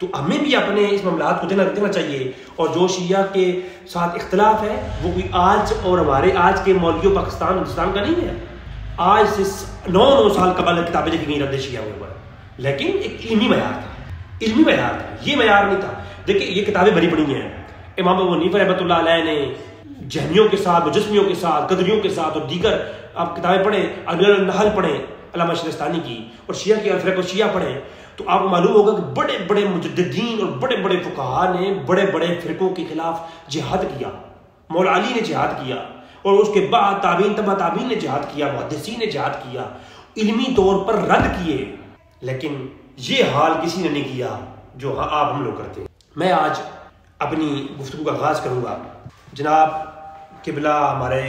تو ہمیں بھی اپنے اس معاملات کو دینا چاہیے. اور جو شیعہ کے ساتھ اختلاف ہے وہ کوئی آج اور ہمارے آج کے مولویوں پاکستان ہندوستان کا نہیں ہے. آج سے 9 سال قبل کتابیں لکھی گئی رد شیعہ کے اوپر, لیکن ایک علمی معیار تھا, علمی معیار تھا, یہ معیار نہیں تھا. دیکھیں یہ کتابیں بڑی بڑی ہیں. امام ابو حنیفہ رحمۃ اللہ علیہ نے جہمیوں کے ساتھ, مجسمیوں کے ساتھ, قدریوں کے ساتھ اور دیگر آپ کتابیں پڑھیں, النحل پڑھیں علامہ شہرستانی کی, اور شیعہ کی الفرق و شیعہ پڑھیں, تو آپ کو معلوم ہوگا کہ بڑے بڑے مجددین اور بڑے بڑے فقہاء نے بڑے بڑے فرقوں کے خلاف جہاد کیا. مولا علی نے جہاد کیا, اور اس کے بعد تابعین تبع تابعین نے جہاد کیا, محدثین نے جہاد کیا, علمی طور پر رد کیے, لیکن یہ حال کسی نے نہیں کیا جو آپ ہم لوگ کرتے ہیں. میں آج اپنی گفتگو کا آغاز کروں گا. جناب قبلہ ہمارے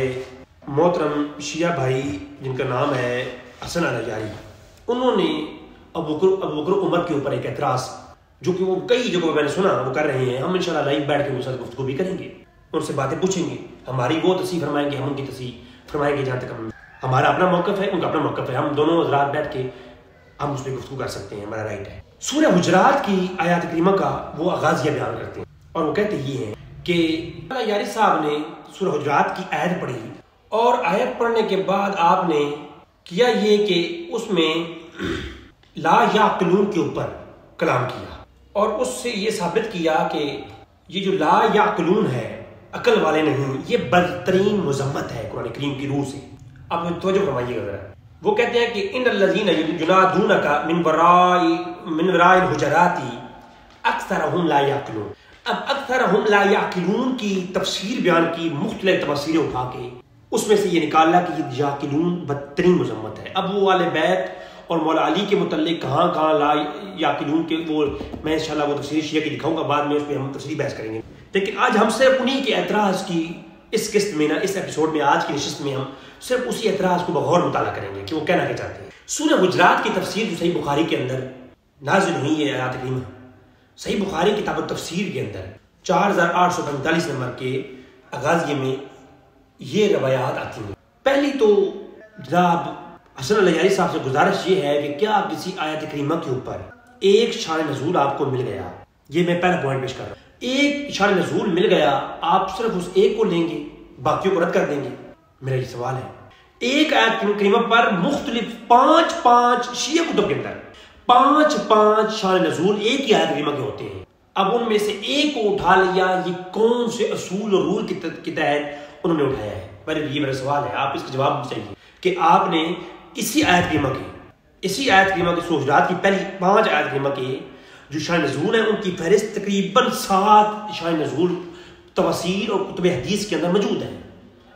محترم شیعہ بھائی جن کا نام ہے حسن الحجاری, انہوں نے ابو بکر عمر کے اوپر ایک اعتراض جو کہ وہ کئی جگہوں میں نے سنا وہ کر رہے ہیں. ہم انشاءاللہ لائیو بیٹھ کے ان کے ساتھ گفتگو بھی کریں گے, ان سے باتیں پوچھیں گے, ہماری وہ تصحیح فرمائیں گے, ہم ان کی تصحیح فرمائیں گے جہاں تک ہمارا اپنا موقف ہے, ان کا اپنا موقف ہے. ہم دونوں حضرات بیٹھ کے ہم اس پہ گفتگو کر سکتے ہیں, ہمارا رائٹ ہے. سورہ حجرات کی آیات کریمہ کا وہ آغازیہ بیان کرتے ہیں, اور وہ کہتے یہ ہیں کہ یاری صاحب نے سورہ حجرات کی آیت پڑھی, اور آیت پڑھنے کے بعد آپ نے کیا یہ کہ اس میں لا یعقلون کے اوپر کلام کیا, اور اس سے یہ ثابت کیا کہ یہ جو لا یعقلون ہے, عقل والے نہیں, یہ بدترین مذمت ہے قرآن کریم کی روح سے. آپ توجہ فرمائیے گا ذرا. وہ کہتے ہیں کہ ان الذین ینادونک من وراء الحجرات اکثرهم لا یعقلون. اب اکثرهم لا یعقلون کی تفسیر بیان کی, مختلف تفسیریں اٹھا کے اس میں سے یہ نکالا کہ یہ یعقلون بدترین مذمت ہے. اب وہ والے بیت اور مولا علی کے متعلق کہاں کہاں لا یعقلون کے وہ میں انشاءاللہ وہ تفسیر شیعہ کی دکھاؤں گا, بعد میں اس پہ ہم تفصیلی بحث کریں گے. لیکن آج ہم صرف انہی کے اعتراض کی اس قسط میں, اس ایپیسوڈ میں, آج کی نشست میں ہم صرف اسی اعتراض کو بغور مطالعہ کریں گے کہ وہ کہنا کیا چاہتے ہیں. سورہ حجرات کی تفسیر جو صحیح بخاری کے اندر نازل ہوئی ہے آیات کریمہ, صحیح بخاری کتاب التفسیر کے اندر 4845 نمبر کے آغازیے میں یہ روایات آتی ہیں. پہلی تو جناب حسن الحجاری صاحب سے گزارش یہ ہے کہ کیا کسی آیت کریمہ کے اوپر ایک شان نزول آپ کو مل گیا, یہ میں پہلا پوائنٹ پیش کر رہا ہوں, ایک شان نزول مل گیا, آپ صرف اس ایک کو لیں گے, باقیوں کو رد کر دیں گے؟ میرا یہ سوال ہے. ایک آیت کریمہ پر مختلف 5 شیعہ کتب کے اندر 5 شان نزول ایک ہی آیت کریمہ کے ہوتے ہیں. اب ان میں سے ایک کو اٹھا لیا, یہ کون سے اصول اور رول کے تحت انہوں نے اٹھایا ہے؟ پہلے یہ میرا سوال ہے, آپ اس کا جواب چاہیے کہ آپ نے اسی آیت کریمہ کی سورہ حجرات کی پہلی 5 آیت کریمہ کے جو شان نزول ہیں ان کی فہرست تقریباً 7 شان نزول تفسیر اور کتب حدیث کے اندر موجود ہیں.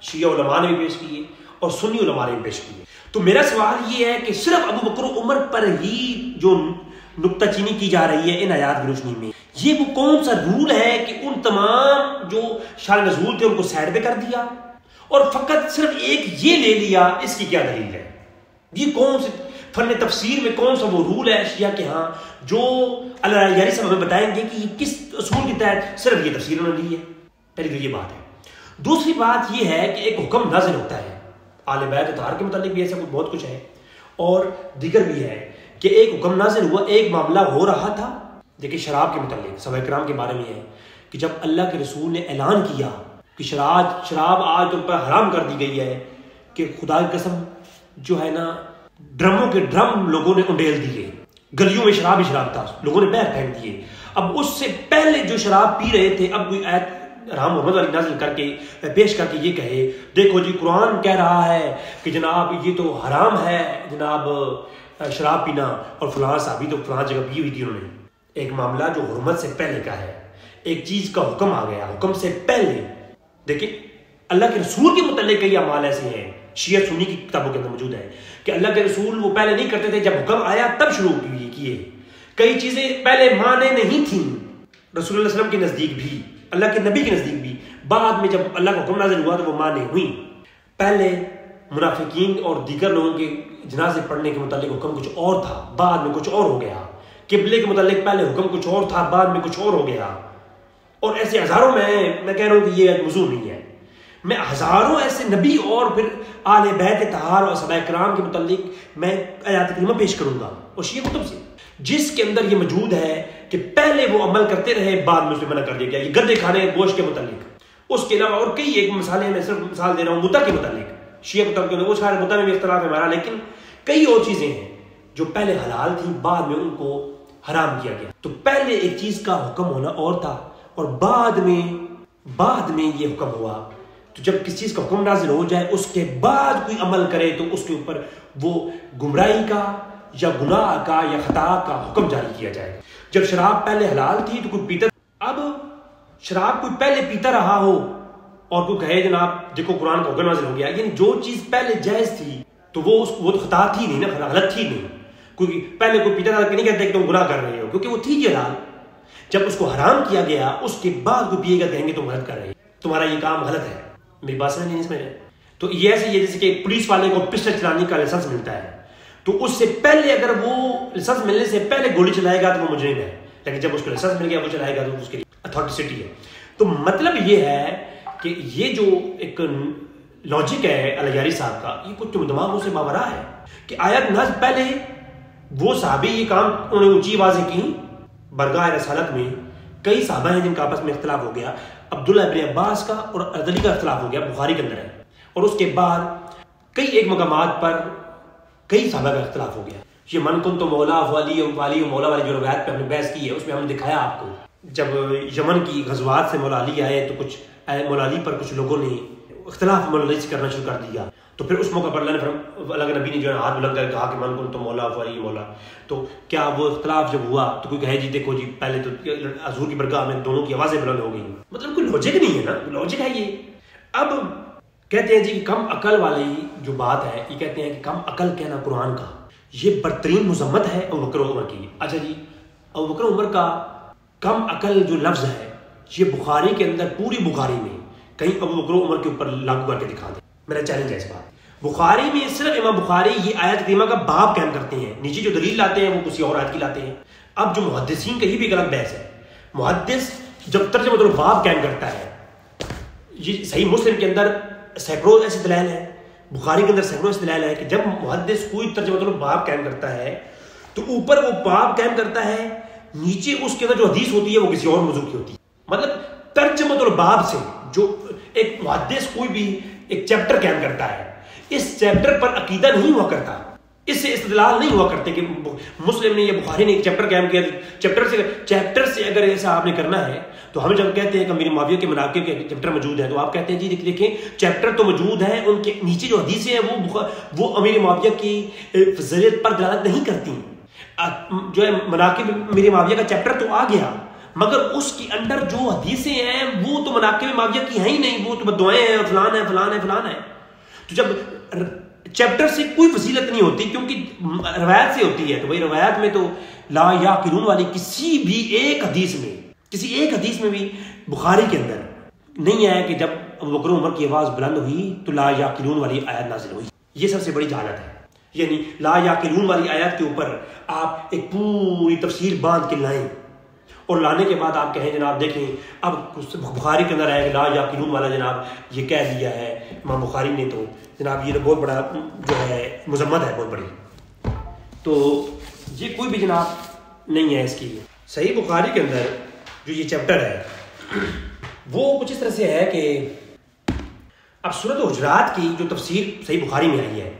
شیعہ علماء نے بھی پیش کیے اور سنی علماء نے بھی پیش کیے. تو میرا سوال یہ ہے کہ صرف ابو بکر عمر پر ہی جو نکتہ چینی کی جا رہی ہے ان آیات کی روشنی میں, یہ وہ کون سا رول ہے کہ ان تمام جو شان نزول تھے ان کو سائڈ پہ کر دیا اور فقط صرف ایک یہ لے لیا؟ اس کی کیا دلیل ہے؟ یہ کون سے فن تفسیر میں کون سا وہ رول ہے شیعہ کے ہاں جو اللہ یاری صاحب ہمیں بتائیں گے کہ یہ کس اصول کے تحت صرف یہ تفسیر انہوں نے لی ہے؟ پہلی تو یہ بات ہے. دوسری بات یہ ہے کہ ایک حکم نازل ہوتا ہے آل بیت اطہار کے متعلق بھی ایسا بہت کچھ ہے, اور دیگر بھی ہے کہ ایک حکم نازل ہوا, ایک معاملہ ہو رہا تھا. دیکھیں شراب کے متعلق صحابہ کرام کے بارے میں ہے کہ جب اللہ کے رسول نے اعلان کیا کہ شراب آج تم پر حرام کر دی گئی ہے, کہ خدا کی قسم جو ہے نا ڈرموں کے ڈرم لوگوں نے انڈیل دیے, گلیوں میں شراب ہی شراب تھا, لوگوں نے بہر پھینک دیے. اب اس سے پہلے جو شراب پی رہے تھے, اب کوئی آیت رحم محمد علی نازل کر کے پیش کر کے یہ کہے دیکھو جی قرآن کہہ رہا ہے کہ جناب یہ تو حرام ہے جناب شراب پینا, اور فلاں صحابی تو فلاں جگہ پی ہوئی تھی انہوں نے. ایک معاملہ جو حرمت سے پہلے کا ہے, ایک چیز کا حکم آ گیا حکم سے پہلے. دیکھیں اللہ کے رسول کے متعلق کئی اعمال ایسے ہیں شیعہ سنی کی کتابوں کے اندر موجود ہے کہ اللہ کے رسول وہ پہلے نہیں کرتے تھے, جب حکم آیا تب شروع کیے. کئی چیزیں پہلے مانے نہیں تھیں رسول اللہ علیہ وسلم کے نزدیک بھی, اللہ کے نبی کے نزدیک بھی, بعد میں جب اللہ کا حکم نازل ہوا تو وہ مانے ہوئی. پہلے منافقین اور دیگر لوگوں کے جنازے پڑھنے کے متعلق حکم کچھ اور تھا, بعد میں کچھ اور ہو گیا. قبلے کے متعلق پہلے حکم کچھ اور تھا, بعد میں کچھ اور ہو گیا. اور ایسے ہزاروں میں کہہ رہا ہوں کہ یہ موضوع نہیں ہے, میں ہزاروں ایسے نبی اور پھر آل بیت طہار اور صحابہ کرام کے متعلق میں آیات کریمہ پیش کروں گا اور شیعہ کتب سے, جس کے اندر یہ موجود ہے کہ کہ پہلے وہ عمل کرتے رہے، بعد میں اسے منع کر دیا گیا. یہ گردے کھانے گوشت کے متعلق. اس کے علاوہ اور کئی ایک مثالیں، میں صرف مثال دے رہا ہوں متع کے متعلق، شیعہ متع کے، وہ سارے متع میں بھی اختلاف ہے ہمارا، لیکن کئی اور چیزیں ہیں جو پہلے حلال تھیں، بعد میں ان کو حرام کیا گیا. تو پہلے ایک چیز کا حکم ہونا اور تھا، اور بعد میں یہ حکم ہوا. تو جب کسی چیز کا حکم نازل ہو جائے، اس کے بعد کوئی عمل کرے تو اس کے اوپر وہ گمراہی کا یا گناہ کا یا خطا کا حکم جاری کیا جائے. جب شراب پہلے حلال تھی تو کوئی پیتا، اب شراب کوئی پہلے پیتا رہا ہو اور کوئی کہے جناب دیکھو قرآن کا حکم نازل ہو گیا، یعنی جو چیز پہلے جائز تھی تو وہ تو خطا تھی نہیں نا، غلط تھی نہیں. کوئی پہلے کوئی پیتا تھا کہ نہیں کہتے کہ تم گناہ کر رہے ہو، کیونکہ وہ تھی یہ حلال. جب اس کو حرام کیا گیا، اس کے بعد کوئی پیے گا کہیں گے تم غلط کر رہے ہو، تمہارا یہ کام غلط ہے. میری بات سمجھ نہیں اس میں. تو یہ ایسے ہی جیسے کہ پولیس والے کو پسٹل چلانے کا لائسنس ملتا ہے، تو اس سے پہلے اگر وہ لائسنس ملنے سے پہلے گولی چلائے گا تو وہ مجرم ہے، لیکن جب اس کو لائسنس مل گیا وہ چلائے گا تو اس کے لیے اتھارٹیسٹی ہے. تو مطلب یہ ہے کہ یہ جو ایک لاجک ہے الغیاری صاحب کا، یہ کچھ دماغوں سے ماورا ہے کہ آیت نازل پہلے وہ صحابی یہ کام انہوں نے اونچی آوازیں کی. برگاہ رسالت میں کئی صحابہ ہیں جن کا آپس میں اختلاف ہو گیا. عبداللہ ابن عباس کا اور علی کا اختلاف ہو گیا، بخاری کے اندر ہے. اور اس کے بعد کئی ایک مقامات پر کئی صحابہ کا اختلاف ہو گیا. یہ من کن تو مولا والی مولا والی جو روایت پہ ہم نے بحث کی ہے، اس میں ہم نے دکھایا آپ کو جب یمن کی غزوات سے مولا علی آئے تو کچھ مولا علی پر کچھ لوگوں نے اختلاف مولا علی سے کرنا شروع کر دیا. تو پھر اس موقع پر اللہ کے نبی نے جو ہے ہاتھ بلند کر کہا کہ من کن تو مولا والی مولا. تو کیا وہ اختلاف جب ہوا تو کوئی کہے جی دیکھو جی پہلے تو حضور کی برگاہ میں دونوں کی آوازیں بلند ہو گئی، مطلب کوئی لاجک نہیں ہے نا، لاجک ہے یہ. اب کہتے ہیں جی کہ کم عقل والی جو بات ہے، یہ کہتے ہیں کہ کم عقل کہنا قرآن کا یہ برترین مذمت ہے ابو بکر و عمر کی. اچھا جی، ابو بکر و عمر کا کم عقل جو لفظ ہے یہ بخاری کے اندر، پوری بخاری میں کہیں ابو بکر و عمر کے اوپر لاگو کر کے دکھا دیں. میرا چیلنج ہے اس بات. بخاری میں صرف امام بخاری یہ آیت کریمہ کا باب قائم کرتے ہیں، نیچے جو دلیل لاتے ہیں وہ کسی اور آیت کی لاتے ہیں. اب جو محدثین کا یہ بھی غلط بحث ہے. محدث جب ترجمہ الباب قائم کرتا ہے، یہ صحیح مسلم کے اندر سینکڑوں ایسے دلائل ہیں، بخاری کے اندر سینکڑوں ایسے دلائل ہے کہ جب محدث کوئی ترجمہ الباب قائم کرتا ہے تو اوپر وہ باب قائم کرتا ہے، نیچے اس کے اندر جو حدیث ہوتی ہے وہ کسی اور موضوع کی ہوتی ہے. مطلب ترجمہ الباب سے جو ایک محدث کوئی بھی ایک چیپٹر قائم کرتا ہے، اس چیپٹر پر عقیدہ نہیں ہوا کرتا، اس سے استدلال نہیں ہوا کرتے کہ مسلم نے یا بخاری نے ایک چیپٹر قائم کیا، چیپٹر سے اگر ایسا آپ نے کرنا ہے تو ہم جب کہتے ہیں کہ امیر معاویہ کے مناقب کے چیپٹر موجود ہیں تو آپ کہتے ہیں جی دیکھیں چیپٹر تو موجود ہیں، ان کے نیچے جو حدیثیں ہیں وہ امیر معاویہ کی فضیلت پر دلالت نہیں کرتی. جو ہے مناقب امیر معاویہ کا چیپٹر تو آ گیا، مگر اس کے اندر جو حدیثیں ہیں وہ تو مناقب معاویہ کی ہیں ہی نہیں، وہ تو دعائیں ہیں، فلان ہے فلان ہے فلان ہے. تو جب چیپٹر سے کوئی فضیلت نہیں ہوتی کیونکہ روایت سے ہوتی ہے، تو وہی روایت میں تو لا یعقلون والی کسی بھی ایک حدیث میں بھی بخاری کے اندر نہیں آیا کہ جب ابو بکر عمر کی آواز بلند ہوئی تو لا یعقلون والی آیت نازل ہوئی. یہ سب سے بڑی جہالت ہے. یعنی لا یعقلون والی آیت کے اوپر آپ ایک پوری تفسیر باندھ کے لائیں اور لانے کے بعد آپ کہیں جناب دیکھیں اب بخاری کے اندر آیا کہ لا یعقلون والا جناب یہ کہہ دیا ہے امام بخاری نے، تو جناب یہ بہت بڑا جو ہے مذمت ہے بہت بڑی. تو یہ کوئی بھی جناب نہیں ہے اس کی. صحیح بخاری کے اندر جو یہ چیپٹر ہے وہ کچھ اس طرح سے ہے کہ اب سورۃ حجرات کی جو تفسیر صحیح بخاری میں آئی ہے،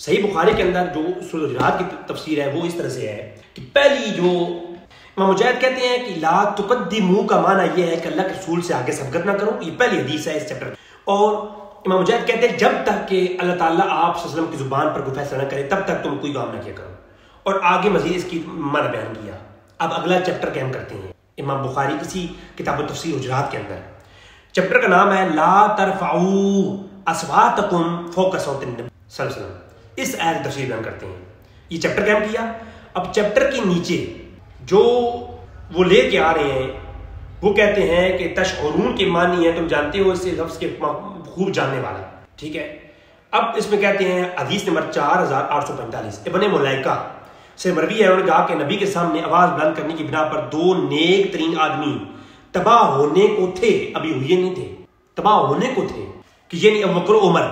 صحیح بخاری کے اندر جو سورۃ حجرات کی تفسیر ہے وہ اس طرح سے ہے کہ پہلی جو امام مجاہد کہتے ہیں کہ لا تقدموا کا معنی یہ ہے کہ اللہ کے رسول سے آگے سبقت نہ کرو، یہ پہلی حدیث ہے اس چیپٹر. اور امام مجاہد کہتے ہیں جب تک کہ اللہ تعالیٰ آپ صلی اللہ علیہ وسلم کی زبان پر کوئی فیصلہ نہ کرے تب تک تم کوئی کام نہ کیا کرو. اور آگے مزید اس کی معنی بیان کیا. اب اگلا چیپٹر قائم کرتے ہیں امام بخاری اسی کتاب التفسیر حجرات کے اندر. چیپٹر کا نام ہے لا ترفعوا اصواتکم فوق صوت النبی صلی اللہ علیہ وسلم. اس آیت تفسیر بیان کرتے ہیں. یہ چیپٹر قائم کیا. اب چیپٹر کے نیچے جو وہ لے کے آ رہے ہیں وہ کہتے ہیں کہ تشعرون کے معنی ہے، تم جانتے ہو اس سے لفظ کے خوب جاننے والا، ٹھیک ہے. اب اس میں کہتے ہیں حدیث نمبر 4845 ابن ملائکہ سے مروی ہے، انہوں نے کہا کہ نبی کے سامنے آواز بلند کرنے کی بنا پر دو نیک ترین آدمی تباہ ہونے کو تھے، ابھی ہوئے نہیں تھے، تباہ ہونے کو تھے، کہ یعنی ابو بکر و عمر.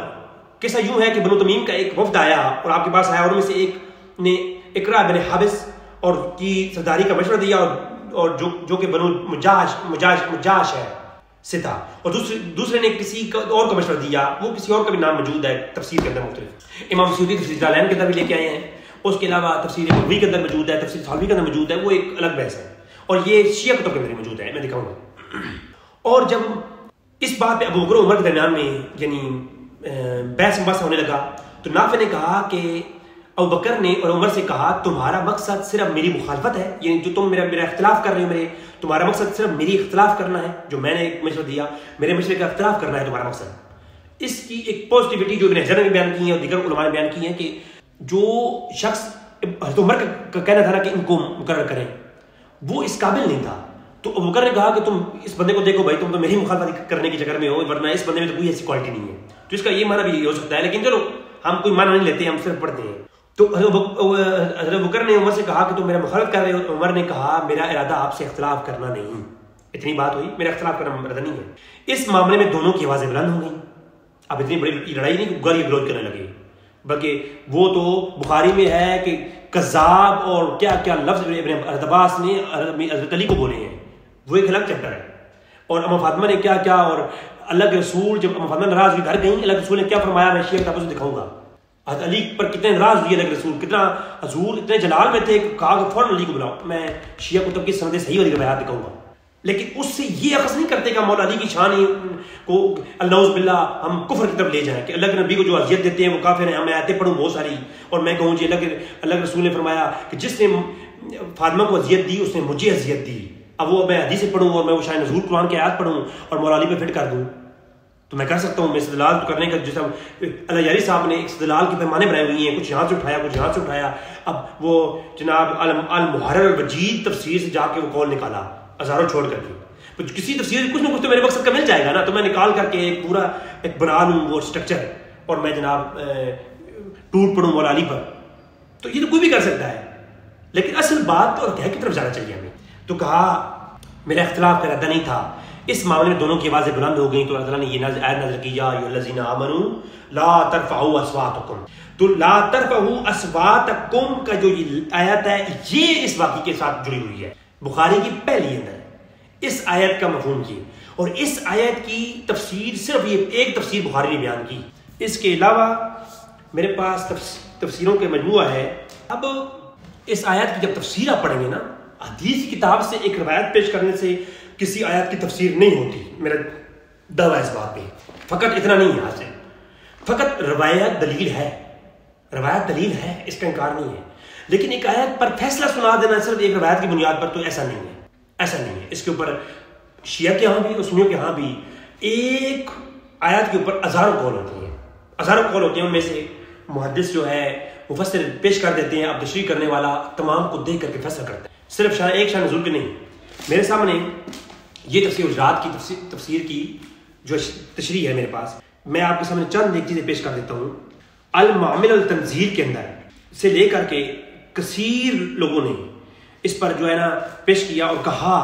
کیسا یوں ہے کہ بنو تمیم کا ایک وفد آیا اور آپ کے پاس آیا، اور ان میں سے ایک نے اقرا بن حابس اور کی سرداری کا مشورہ دیا اور اور جو کہ بنو مجاش ہے سے تھا، اور دوسرے نے کسی اور کو مشورہ دیا، وہ کسی اور کا بھی نام موجود ہے تفسیر کے اندر مختلف. امام سیوطی تفسیر جلالین کے اندر بھی لے کے آئے ہیں، اس کے علاوہ تفسیر مغوی کے اندر موجود ہے، تفسیر سالوی کے اندر موجود ہے، وہ ایک الگ بحث ہے، اور یہ شیعہ کتب کے اندر موجود ہے، میں دکھاؤں گا. اور جب اس بات پہ ابو بکر و عمر کے درمیان میں یعنی بحث مباحثہ ہونے لگا تو نافع نے کہا کہ ابو بکر نے اور عمر سے کہا تمہارا مقصد صرف میری مخالفت ہے، یعنی جو تم میرا اختلاف کر رہے ہو، تمہارا مقصد صرف میری اختلاف کرنا ہے، جو میں نے مشورہ دیا میرے مشورے کا اختلاف کرنا ہے تمہارا مقصد. اس کی ایک پازیٹیوٹی جو ابن حجر نے بیان کی ہے اور دیگر علماء نے بیان کی ہے کہ جو شخص حضرت عمر کا کہنا تھا نا کہ ان کو مقرر کریں، وہ اس قابل نہیں تھا. تو ابو بکر نے کہا کہ تم اس بندے کو دیکھو بھائی، تم تو میری مخالفت کرنے کی چکر میں ہو، ورنہ اس بندے میں تو کوئی ایسی کوالٹی نہیں ہے. تو اس کا یہ معنی بھی ہو سکتا ہے، لیکن چلو ہم کوئی معنی نہیں لیتے، ہم صرف پڑھتے ہیں. تو حضرت بکر نے عمر سے کہا کہ تم میرا مخالفت کر رہے ہو. عمر نے کہا میرا ارادہ آپ سے اختلاف کرنا نہیں، اتنی بات ہوئی، میرا اختلاف کرنا ارادہ نہیں ہے. اس معاملے میں دونوں کی آوازیں بلند ہو گئیں. اب اتنی بڑی لڑائی نہیں کہ گالی گلوچ کرنے لگے، بلکہ وہ تو بخاری میں ہے کہ کذاب اور کیا کیا لفظ ابن عباس نے حضرت علی کو بولے ہیں، وہ ایک الگ چیپٹر ہے. اور اما فاطمہ نے کیا کیا، اور اللہ کے رسول جب اما فاطمہ ناراض ہوئی گھر گئیں، اللہ کے رسول نے کیا فرمایا میں شیعہ کتابوں سے دکھاؤں گا. حضرت علی پر کتنے ناراض ہوئی اللہ کے رسول، کتنا حضور اتنے جلال میں تھے، کہا کہ فوراً علی کو بلاؤ، میں شیعہ کتب کی سند صحیح والی روایات دکھاؤں گا. لیکن اس سے یہ اخذ نہیں کرتے کہ مولا علی کی شان کو اللہ باللہ ہم کفر کی طرف لے جائیں کہ اللہ کے نبی کو جو اذیت دیتے ہیں وہ کافر ہیں. میں آیتیں پڑھوں بہت ساری اور میں کہوں جی اللہ کے رسول نے فرمایا کہ جس نے فاطمہ کو اذیت دی اس نے مجھے اذیت دی. اب وہ میں حدیثیں پڑھوں اور میں وہ شاید نزول قرآن کی آیات پڑھوں اور مولا علی پہ فٹ کر دوں تو میں کر سکتا ہوں. میں استدلال کرنے کا جیسا اللہ یاری صاحب نے استدلال کے پیمانے بنائے ہوئی ہیں، کچھ یہاں سے اٹھایا کچھ یہاں سے اٹھایا. اب وہ جناب المحرر الوجید تفسیر سے جا کے وہ قول نکالا ہزاروں چھوڑ کر کے. کسی تفسیر کچھ نہ کچھ تو میرے مقصد کا مل جائے گا نا، تو میں نکال کر کے ایک پورا ایک بنا لوں وہ اسٹرکچر اور میں جناب ٹوٹ پڑوں مولا علی پر. تو یہ تو کوئی بھی کر سکتا ہے، لیکن اصل بات تو کہہ کی طرف جانا چاہیے ہمیں. تو کہا میرا اختلاف کا ارادہ نہیں تھا. اس معاملے میں دونوں کی آوازیں بلند ہو گئیں تو اللہ تعالیٰ نے یہ آیت نازل کی یا ایھا الذین آمنوا لا ترفعوا اصواتکم. تو لا ترفعوا اصواتکم کا جو یہ آیت ہے یہ اس واقعے کے ساتھ جڑی ہوئی ہے، بخاری کی پہلی اندر اس آیت کا مفہوم یہ، اور اس آیت کی تفسیر صرف یہ ایک تفسیر بخاری نے بیان کی. اس کے علاوہ میرے پاس تفسیروں کے مجموعہ ہے. اب اس آیت کی جب تفسیر آپ پڑھیں گے نا، حدیث کی کتاب سے ایک روایت پیش کرنے سے کسی آیت کی تفسیر نہیں ہوتی، میرا دعویٰ اس بات پہ. فقط اتنا نہیں ہے، آج سے فقط روایت دلیل ہے، روایت دلیل ہے، اس کا انکار نہیں ہے، لیکن ایک آیت پر فیصلہ سنا دینا صرف ایک روایت کی بنیاد پر تو ایسا نہیں ہے، ایسا نہیں ہے. اس کے اوپر شیعہ کے ہاں بھی اور سنیوں کے ہاں بھی ایک آیات کے اوپر ہزاروں قول ہوتے ہیں، ہزاروں قول ہوتے ہیں. ان میں سے محدث جو ہے مفسر پیش کر دیتے ہیں، اب تشریح کرنے والا تمام کو دیکھ کر کے فیصلہ کرتا ہے، صرف ایک شان نزول کے نہیں. میرے سامنے یہ تفسیر حجرات کی تفسیر کی جو تشریح ہے میرے پاس، میں آپ کے سامنے چند ایک چیزیں پیش کر دیتا ہوں. المعامل التنزیل کے اندر سے لے کر کے کثیر لوگوں نے اس پر جو ہے نا پیش کیا اور کہا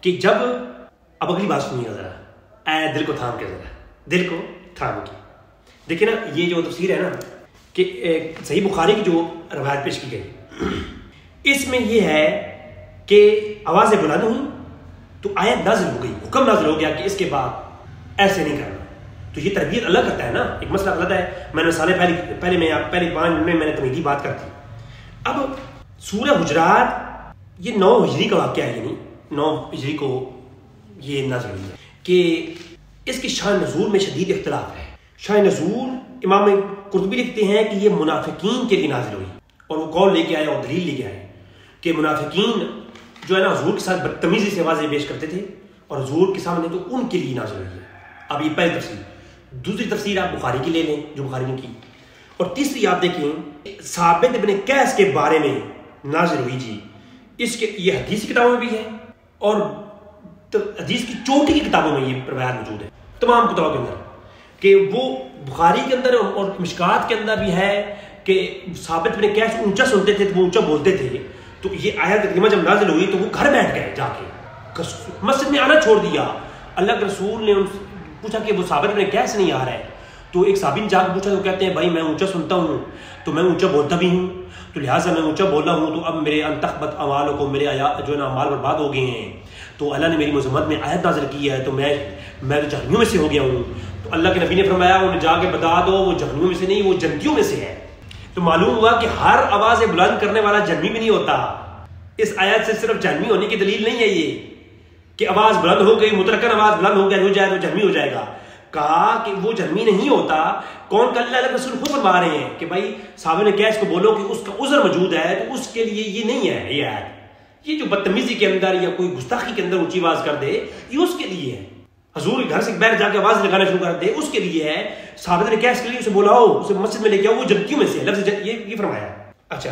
کہ جب اب اگلی بات سنیے ذرا، اے دل کو تھام کے، ذرا دل کو تھام کے دیکھیں نا. یہ جو تفسیر ہے نا کہ صحیح بخاری کی جو روایت پیش کی گئی، اس میں یہ ہے کہ آوازیں بلند ہوئی تو آیت نازل ہو گئی، حکم نازل ہو گیا کہ اس کے بعد ایسے نہیں کرنا. تو یہ تربیت اللہ کرتا ہے نا، ایک مسئلہ غلط ہے. میں نے سالے پہلے 5 منٹ میں نے تمہیدی بات کر دی. اب سورہ حجرات یہ 9 ہجری کا واقعہ ہے، یعنی 9 ہجری کو یہ نازل ہوئی ہے کہ اس کی شان نزول میں شدید اختلاف ہے. شان نزول امام قرطبی لکھتے ہیں کہ یہ منافقین کے لیے نازل ہوئی، اور وہ قول لے کے آئے اور دلیل لے کے آئے کہ منافقین جو ہے نا حضور کے ساتھ بدتمیزی سے آوازیں پیش کرتے تھے اور حضور کے سامنے تو ان کے لیے نازل ہوئی ہے. اب یہ پہلی تفسیر. دوسری تفسیر آپ بخاری کی لے لیں جو بخاری نے کی، اور تیسری آپ دیکھیں ثابت ابن قیس کے بارے میں نازل ہوئی جی. اس کے یہ حدیث کی کتابوں میں بھی ہے اور حدیث کی چوٹی کی کتابوں میں یہ روایات موجود ہے تمام کتابوں کے اندر، کہ وہ بخاری کے اندر اور مشکات کے اندر بھی ہے کہ ثابت ابن قیس اونچا سنتے تھے تو وہ اونچا بولتے تھے. تو یہ آیت کریمہ جب نازل ہوئی تو وہ گھر بیٹھ گئے، جا کے مسجد میں آنا چھوڑ دیا. اللہ کے رسول نے ان سے پوچھا کہ وہ ثابت ابن قیس نہیں آ رہا ہے، تو ایک صحابی نے جا کے پوچھا تو کہتے ہیں بھائی میں اونچا سنتا ہوں تو میں اونچا بولتا بھی ہوں، تو لہٰذا میں اونچا بول رہا ہوں تو اب میرے انتخبت اعمال کو میرے جو ہے نا اعمال برباد ہو گئے ہیں، تو اللہ نے میری مذمت میں آیت نازل کی ہے تو میں تو جہنمیوں میں سے ہو گیا ہوں. تو اللہ کے نبی نے فرمایا انہیں جا کے بتا دو وہ جہنمیوں میں سے نہیں، وہ جنتیوں میں سے ہے. تو معلوم ہوا کہ ہر آواز بلند کرنے والا جہنمی بھی نہیں ہوتا. اس آیت سے صرف جہنمی ہونے کی دلیل نہیں ہے یہ کہ آواز بلند ہو گئی، مطلقاً آواز بلند ہو گیا ہو جائے تو جہنمی ہو جائے گا. کہا کہ وہ جہنمی نہیں ہوتا. کون کہ اللہ کے رسول خود فرما رہے ہیں کہ بھائی صحابہ نے کیا اس کو بولو کہ اس کا عذر موجود ہے تو اس کے لیے یہ نہیں ہے. یہ آیت یہ جو بدتمیزی کے اندر یا کوئی گستاخی کے اندر اونچی آواز کر دے یہ اس کے لیے ہے. حضور گھر سے باہر جا کے آواز لگانا شروع کر دے اس کے لیے ہے. صحابہ نے کیا اس کے لیے اسے بلاؤ، اسے مسجد میں لے کے آؤ، وہ جنتیوں میں سے ہے. لفظ یہ فرمایا. اچھا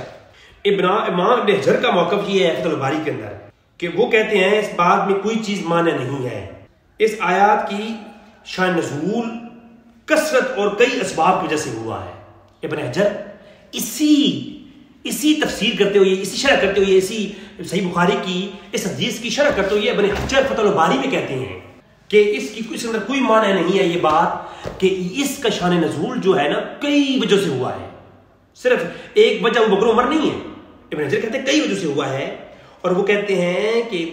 امام ابن حجر کا موقف یہ ہے فتح الباری کے اندر کہ وہ کہتے ہیں اس بات میں کوئی چیز مانع نہیں ہے. اس آیات کی شان نزول کثرت اور کئی اسباب کی وجہ سے ہوا ہے. ابن حجر اسی تفسیر کرتے ہوئے، اسی شرح کرتے ہوئے، اسی صحیح بخاری کی اس حدیث کی شرح کرتے ہوئے ابن حجر فتح الباری میں کہتے ہیں کہ اس اندر کوئی معنی نہیں ہے یہ بات کہ اس کا شان نزول جو ہے نا کئی وجہ سے ہوا ہے. صرف ایک وجہ ابو بکر عمر نہیں ہے. ابن حجر کہتے ہیں کئی وجہ سے ہوا ہے. اور وہ کہتے ہیں کہ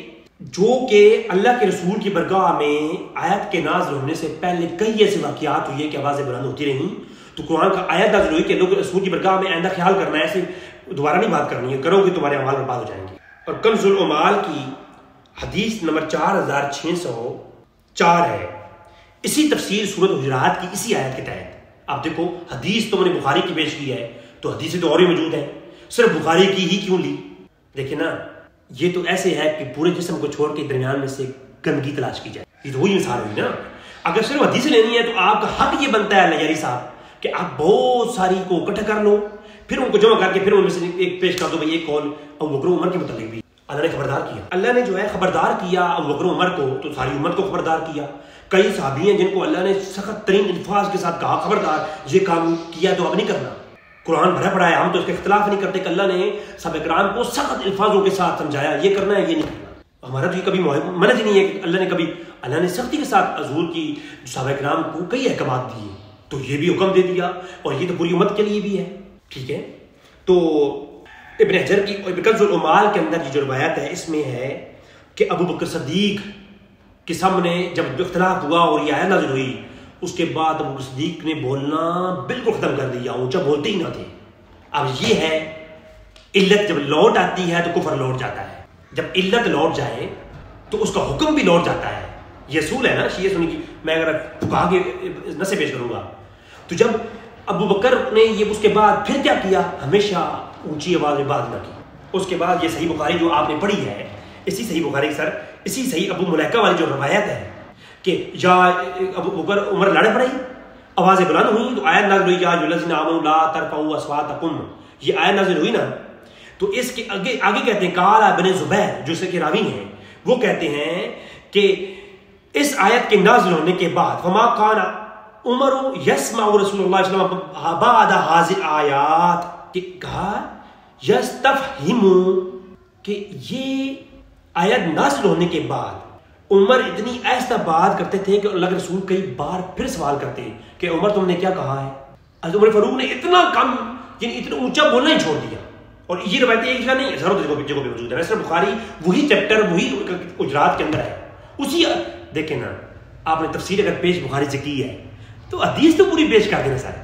جو کہ اللہ کے رسول کی برگاہ میں آیت کے نازل ہونے سے پہلے کئی ایسے واقعات ہوئے کہ آوازیں بلند ہوتی رہیں تو قرآن کا آیت نازل ہوئی کہ لوگ رسول کی برگاہ میں آئندہ خیال کرنا ہے، ایسے دوبارہ نہیں بات کرنی ہے، کرو گے تمہارے اعمال برباد ہو جائیں گے. اور کنز العمال کی حدیث نمبر 4604 ہے. اسی تفسیر سورۃ حجرات کی اسی آیت کے تحت آپ دیکھو حدیث تو میں نے بخاری کی پیش کی ہے تو حدیثیں تو اور بھی موجود ہیں، صرف بخاری کی ہی کیوں لی؟ دیکھیں نا یہ تو ایسے ہے کہ پورے جسم کو چھوڑ کے درمیان میں سے گندگی تلاش کی جائے. یہ تو وہی مثال ہوئی نا. اگر صرف حدیث لینی ہے تو آپ کا حق یہ بنتا ہے لیاری صاحب کہ آپ بہت ساری کو اکٹھا کر لو، پھر ان کو جمع کر کے پھر ان میں سے ایک پیش کر دو. بھائی ایک قول ابو بکر عمر کے متعلق بھی اللہ نے خبردار کیا. اللہ نے جو ہے خبردار کیا ابو بکر عمر کو تو ساری امت کو خبردار کیا. کئی صحابی ہیں جن کو اللہ نے سخت ترین الفاظ کے ساتھ کہا خبردار یہ کام کیا تو اب نہیں کرنا. قرآن بھرا پڑا ہے، ہم تو اس کے اختلاف نہیں کرتے کہ اللہ نے صحابہ کرام کو سخت الفاظوں کے ساتھ سمجھایا یہ کرنا ہے یہ نہیں کرنا. ہمارا تو یہ کبھی منج نہیں ہے کہ اللہ نے سختی کے ساتھ حضور کی صحابہ کرام کو کئی احکامات دیے تو یہ بھی حکم دے دیا اور یہ تو پوری امت کے لیے بھی ہے. ٹھیک ہے. تو ابن حجر کی کنز العمال کے اندر جو روایت ہے اس میں ہے کہ ابو بکر صدیق کے سامنے جب اختلاف ہوا اور یہ آیت نازل ہوئی اس کے بعد ابو بکر صدیق نے بولنا بالکل ختم کر دیا، اونچا بولتے ہی نہ تھے. اب یہ ہے علت جب لوٹ آتی ہے تو کفر لوٹ جاتا ہے. جب علت لوٹ جائے تو اس کا حکم بھی لوٹ جاتا ہے. یہ اصول ہے نا شیعہ سنی کی. میں اگر فقہا کے نص پیش کروں گا تو جب ابو بکر نے یہ اس کے بعد پھر کیا کیا، ہمیشہ اونچی آواز میں بات نہ کی. اس کے بعد یہ صحیح بخاری جو آپ نے پڑھی ہے اسی صحیح بخاری اسی صحیح ابو ملیکہ والی جو روایت ہے کہ یا ابو بکر عمر لڑ پڑے آوازیں بلند ہوئی تو آیت نازل ہوئی یا الذین آمنوا لا ترفعوا اصواتکم. یہ آیت نازل ہوئی نا تو اس کے آگے کہتے ہیں قال ابن زبیر جو سے کہ راوی ہیں وہ کہتے ہیں کہ اس آیت کے نازل ہونے کے بعد فما کان عمر یسمع رسول اللہ صلی اللہ علیہ وسلم بعد هذه الآیات کہ کہا یستفہم کہ یہ آیت نازل ہونے کے بعد عمر اتنی ایسا بات کرتے تھے کہ اللہ کے رسول کئی بار پھر سوال کرتے کہ عمر تم نے کیا کہا ہے. عمر فاروق نے اتنا کم یعنی اتنا اونچا بولنا ہی چھوڑ دیا. اور یہ روایت ایک جگہ نہیں ہزاروں جگہوں پہ موجود ہے. صرف بخاری وہی چیپٹر وہی اجرات کے اندر ہے. اسی دیکھیں نا آپ نے تفسیر اگر پیش بخاری سے کی ہے تو حدیث تو پوری پیش کر دینا سارے.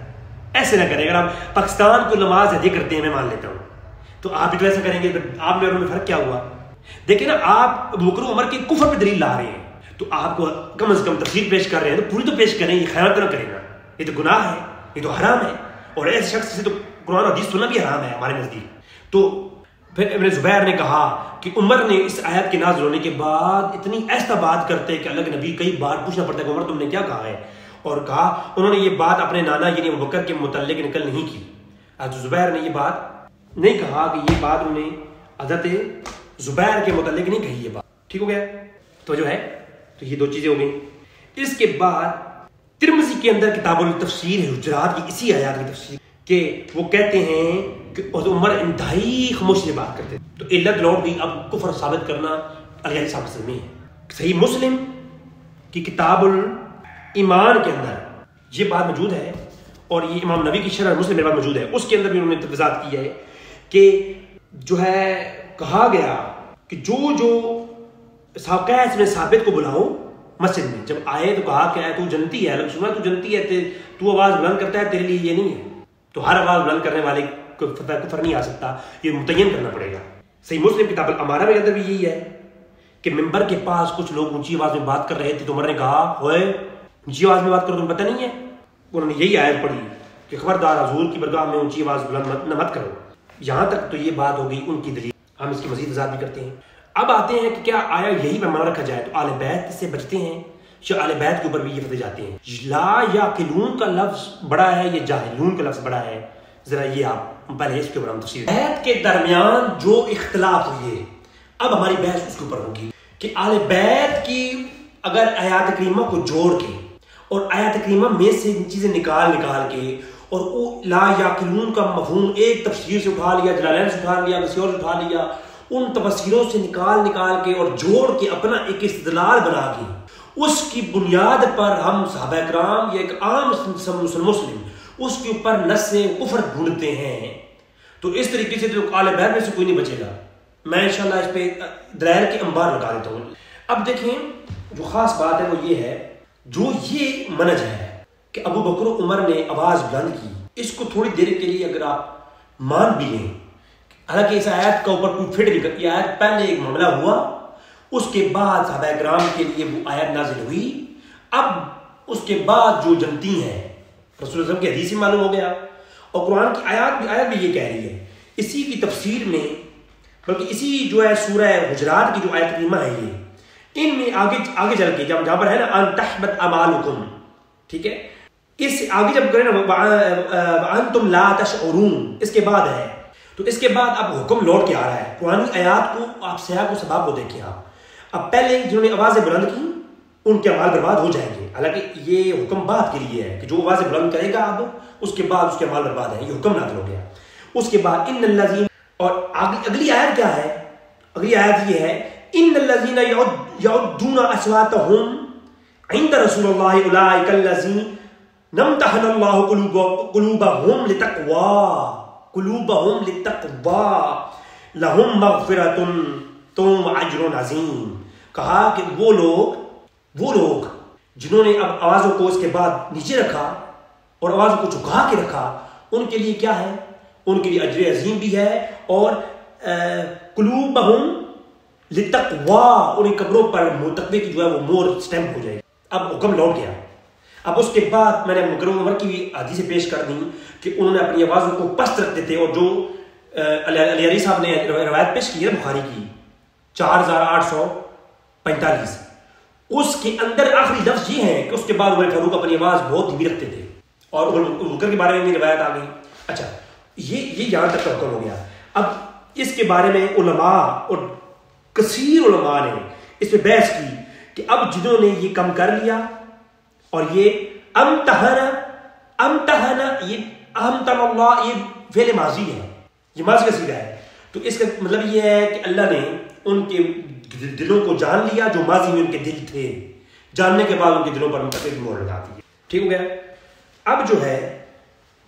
ایسے نہ کریں. اگر آپ پاکستان کو نماز ادھے کرتے ہیں میں مان لیتا ہوں تو آپ بھی تو ایسا کریں گے. آپ میں فرق کیا ہوا؟ دیکھیں نا آپ ابو بکر عمر کے کفر پہ دلیل لا رہے ہیں تو آپ کو کم از کم تفسیر پیش کر رہے ہیں تو پوری تو پیش کریں. یہ خیانت نہ کریں نا. یہ تو گناہ ہے، یہ تو حرام ہے اور ایسے شخص سے تو قرآن حدیث سننا بھی حرام ہے ہمارے نزدیک. تو پھر ابن زبیر نے کہا کہ عمر نے اس آیت کے نازل ہونے کے بعد اتنی ایسا بات کرتے کہ اللہ کے نبی کئی بار پوچھنا پڑتا ہے کہ عمر تم نے کیا کہا ہے. اور کہا انہوں نے یہ بات اپنے نانا یعنی ابو بکر کے متعلق نقل نہیں کی. حضرت زبیر نے یہ بات نہیں کہا کہ یہ بات انہوں نے حضرت زبیر کے متعلق نہیں کہی. یہ بات ٹھیک ہو گیا تو جو ہے تو یہ دو چیزیں ہو گئیں. اس کے بعد ترمذی کے اندر کتاب التفسیر ہے حجرات کی اسی آیات کی تفسیر کہ وہ کہتے ہیں کہ عمر انتہائی خاموشی سے بات کرتے تو علت لوٹ گئی. اب کفر ثابت کرنا علی صاحب سے میں ہے. صحیح مسلم کی کتاب ایمان کے اندر یہ بات موجود ہے اور یہ امام نبی کی شرح مسلم میں بات موجود ہے، اس کے اندر بھی انہوں نے وضاحت کی ہے کہ جو ہے کہا گیا کہ جو قیس میں ثابت کو بلاؤ مسجد میں، جب آئے تو کہا کہ تو جنتی ہے، سنا تو جنتی ہے، تو آواز بلند کرتا ہے، تیرے لیے یہ نہیں ہے، تو ہر آواز بلند کرنے والے کو کفر نہیں آ سکتا، یہ متعین کرنا پڑے گا۔ صحیح مسلم کتاب الامارہ میں اندر بھی یہی ہے کہ ممبر کے پاس کچھ لوگ اونچی آواز میں بات کر رہے تھے تو عمر نے کہا ہوئے اونچی آواز میں بات کرو، تمہیں پتہ نہیں ہے؟ انہوں نے یہی آیت پڑھی کہ خبردار حضور کی برگاہ میں اونچی آواز بلند مت کرو۔ یہاں تک تو یہ بات ہو گئی ان کی دلیل، ہم اس کی مزید وضاحت بھی کرتے ہیں۔ اب آتے ہیں کہ کیا آیا یہی پیمانہ رکھا جائے تو آل بیت سے بچتے ہیں یا آل بیت کے اوپر بھی یہ فتح جاتے ہیں؟ لا یعقلون کا لفظ بڑا ہے یا جاہلون کا لفظ بڑا ہے؟ ذرا یہ آپ پہلے اس کے اوپر ہم تفصیل بیت کے درمیان جو اختلاف ہوئی ہے، اب ہماری بحث اس کے اوپر ہوگی کہ آل بیت کی اگر آیات کریمہ کو جوڑ کے اور آیات کریمہ میں سے چیزیں نکال کے اور وہ لا یعقلون کا مفہوم ایک تفسیر سے اٹھا لیا، جلالین سے اٹھا لیا، کسی اور سے اٹھا لیا، ان تفسیروں سے نکال کے اور جوڑ کے اپنا ایک استدلال بنا کے اس کی بنیاد پر ہم صحابہ کرام یا ایک عام مسلم اس کے اوپر نص کفر ڈھونڈتے ہیں، تو اس طریقے سے تو آل بیت میں سے کوئی نہیں بچے گا۔ میں انشاءاللہ اس پہ دلائل کے انبار لگا دیتا ہوں۔ اب دیکھیں جو خاص بات ہے وہ یہ ہے، جو یہ منہج ہے کہ ابو بکر و عمر نے آواز بلند کی، اس کو تھوڑی دیر کے لیے اگر آپ مان بھی لیں، حالانکہ اس آیت کا اوپر کوئی فٹ نہیں کرتی، آیت پہلے ایک معاملہ ہوا، اس کے بعد صحابہ کرام کے لیے وہ آیت نازل ہوئی، اب اس کے بعد جو جنتی ہیں رسول اللہ کی حدیث سے معلوم ہو گیا اور قرآن کی آیت بھی یہ کہہ رہی ہے، اسی کی تفسیر میں بلکہ اسی جو ہے سورہ حجرات کی جو آیت کریمہ ہے یہ، ان میں آگے چل کے جہاں پر ہے نا ان تحبط اعمالکم، ٹھیک ہے، اس آگے جب کریں نا وانتم لا تشعرون، اس کے بعد ہے، تو اس کے بعد اب حکم لوٹ کے آ رہا ہے قرآن آیات کو، آپ سیاق و سباق کو دیکھیں آپ، اب پہلے جنہوں نے آوازیں بلند کی ان کے اعمال برباد ہو جائیں گے، حالانکہ یہ حکم بات کے لیے ہے کہ جو آوازیں بلند کرے گا اب اس کے بعد اس کے اعمال برباد ہیں، یہ حکم نازل ہو گیا۔ اس کے بعد ان الذین، اور اگلی آیت کیا ہے؟ اگلی آیت یہ ہے ان الذین یعدون اصواتهم عند رسول اللہ اولئک الذین امتحن اللہ قلوبهم للتقوی لہم مغفرۃ واجر عظیم۔ کہا کہ وہ لوگ جنہوں نے اب آوازوں کو اس کے بعد نیچے رکھا اور آوازوں کو جھکا کے رکھا، ان کے لیے کیا ہے؟ ان کے لیے اجر عظیم بھی ہے، اور قلوبہم للتقوی، انہیں قبروں پر تقوی کی جو ہے وہ مور سٹیمپ ہو جائے گی۔ اب حکم لوٹ گیا۔ اب اس کے بعد میں نے مکرم عمر کی بھی حدیثیں پیش کر دی کہ انہوں نے اپنی آوازوں کو پست رکھتے تھے، اور جو علی علی صاحب نے روایت پیش کی ہے بخاری کی 4845، اس کے اندر آخری لفظ یہ ہے کہ اس کے بعد عمر فاروق اپنی آواز بہت دھیمی رکھتے تھے، اور بکر کے بارے میں بھی روایت آ گئی۔ اچھا، یہ یہاں تک کا حکم ہو گیا۔ اب اس کے بارے میں علماء اور کثیر علماء نے اس پہ بحث کی کہ اب جنہوں نے یہ کم کر لیا، اور یہ امتحن یہ اللہ، یہ فعل ماضی ہے، یہ ماضی کا صیغہ ہے، تو اس کا مطلب یہ ہے کہ اللہ نے ان کے دلوں کو جان لیا، جو ماضی میں ان کے دل تھے، جاننے کے بعد ان کے دلوں پر متفق مہر لگا دی۔ ٹھیک ہو گیا۔ اب جو ہے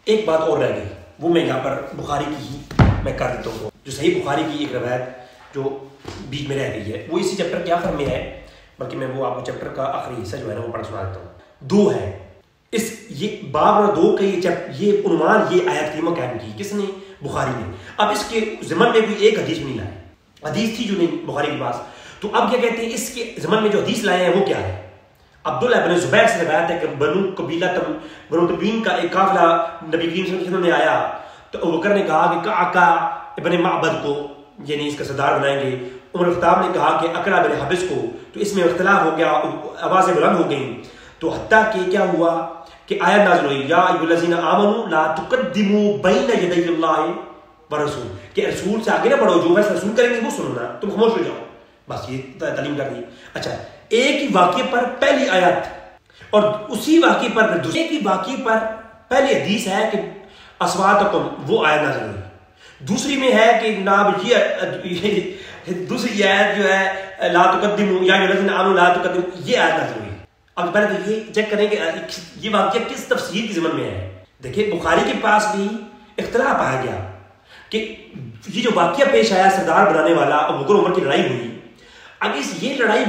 ایک بات اور رہ گئی، وہ میں یہاں پر بخاری کی ہی میں کر دیتا ہوں، جو صحیح بخاری کی ایک روایت جو بیچ میں رہ گئی ہے، وہ اسی چیپٹر کے آخر میں ہے، بلکہ میں وہ آپ کو چیپٹر کا آخری حصہ جو ہے نا وہ پڑھ سنا دیتا ہوں۔ 2 ہے اس یہ باب اور 2 کا یہ عنوان، یہ آیت کریمہ قائم کی کس نے؟ بخاری نے۔ اب اس کے ضمن میں کوئی ایک حدیث نہیں لائے، حدیث تھی جو نہیں بخاری کے پاس، تو اب کیا کہتے ہیں اس کے ضمن میں جو حدیث لائے ہیں وہ کیا ہے؟ عبداللہ بن زبیر سے روایت ہے کہ بنو تمیم کا ایک قافلہ نبی کریم صلی اللہ علیہ وسلم نے آیا، تو ابوبکر نے کہا کہ کعکا ابن معبد کو یعنی اس کا سردار بنائیں گے، عمر خطاب نے کہا کہ اقرا بن حابس کو، تو اس میں اختلاف ہو گیا، آوازیں بلند ہو گئیں، تو حتیٰ کہ کیا ہوا کہ آیت نازل ہوئی یا ایھا الذین آمنوا لا تقدموا بین یدی اللہ ورسول، کہ رسول سے آگے نہ بڑھو، جو ویسے رسول کریں گے وہ سننا، تم خاموش ہو جاؤ، بس یہ تعلیم کر دی۔ اچھا، ایک ہی واقعے پر پہلی آیت اور اسی واقعے پر دوسرے کی واقعے پر پہلی حدیث ہے کہ اصواتکم، وہ آیت نازل ہوئی، دوسری میں ہے کہ جناب یہ دوسری آیت جو ہے لا تقدموا یا ایھا الذین آمنوا لا تقدموا، یہ آیت نازل ہوئی۔ اب پہلے تو یہ چیک کریں کہ یہ واقعہ کس تفسیر کی ضمن میں ہے. دیکھیں بخاری کے پاس بھی اختلاف آیا گیا کہ یہ جو واقعہ پیش آیا سردار بنانے والا اور ابو بکر عمر کی لڑائی ہوئی، اب یہ لڑائی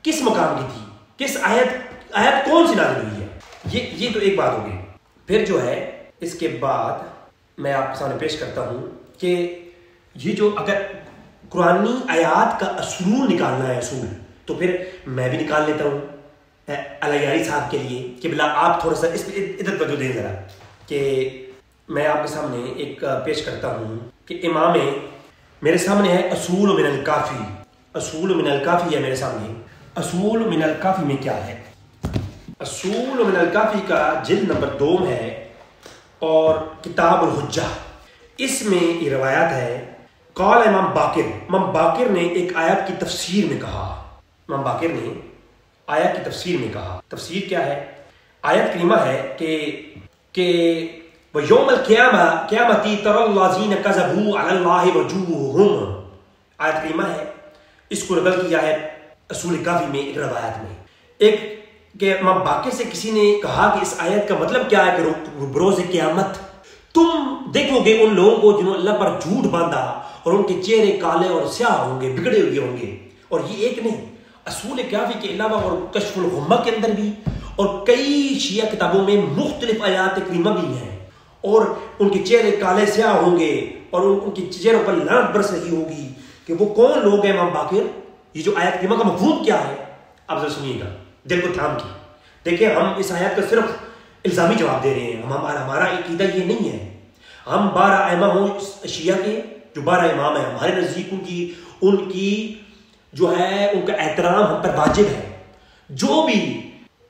کس مقام کی تھی، کس آیت کون سی نازل ہوئی ہے، یہ تو ایک بات ہوگی. پھر جو ہے اس کے بعد میں آپ کے سامنے پیش کرتا ہوں کہ یہ جو اگر قرآنی آیات کا اصول نکالنا ہے اصول، تو پھر میں بھی نکال لیتا ہوں علیاری صاحب کے لیے کہ بلا آپ تھوڑا سا اس پہ ادھر توجہ دیں ذرا، کہ میں آپ کے سامنے ایک پیش کرتا ہوں کہ امام میرے سامنے ہے اصول من الکافی. اصول من الکافی ہے میرے سامنے. اصول من الکافی میں کیا ہے؟ اصول من الکافی کا جلد نمبر 2 ہے اور کتاب الحجہ. اس میں یہ روایت ہے قال امام باقر نے ایک آیت کی تفسیر میں کہا. امام باقر نے آیت کی تفسیر میں کہا. تفسیر کیا ہے؟ آیت کریمہ ہے کہ وَيَوْمَ الْقِيَامَةِ تَرَى الَّذِينَ كَذَبُوا عَلَى اللَّهِ وَجُوهُهُمْ. آیت کریمہ ہے، اس کو نقل کیا ہے اصول کافی میں ایک روایت میں. ایک کہ امام باقر سے کسی نے کہا کہ اس آیت کا مطلب کیا ہے کہ بروز قیامت تم دیکھو گے ان لوگوں کو جنہوں اللہ پر جھوٹ باندھا اور ان کے چہرے کالے اور سیاہ ہوں گے، بگڑے ہوئے ہوں گے. اور یہ ایک نہیں، اصول کافی کے علاوہ اور کشف الغمہ کے اندر بھی اور کئی شیعہ کتابوں میں مختلف آیات کریمہ بھی ہیں، اور ان کے چہرے کالے سیاہ ہوں گے اور ان کے چہروں پر لعنت برس رہی ہوگی. کہ وہ کون لوگ ہیں امام باقر؟ یہ جو آیت کریمہ کا مفہوم کیا ہے آپ ذرا سنیے گا دل کو تھام کے. دیکھیں ہم اس آیت کا صرف الزامی جواب دے رہے ہیں، ہمارا عقیدہ یہ نہیں ہے. ہم 12 ائمہ ہوں شیعہ کے، جو 12 امام ہیں ہمارے نزدیک ان کی جو ہے ان کا احترام ہم پر واجب ہے. جو بھی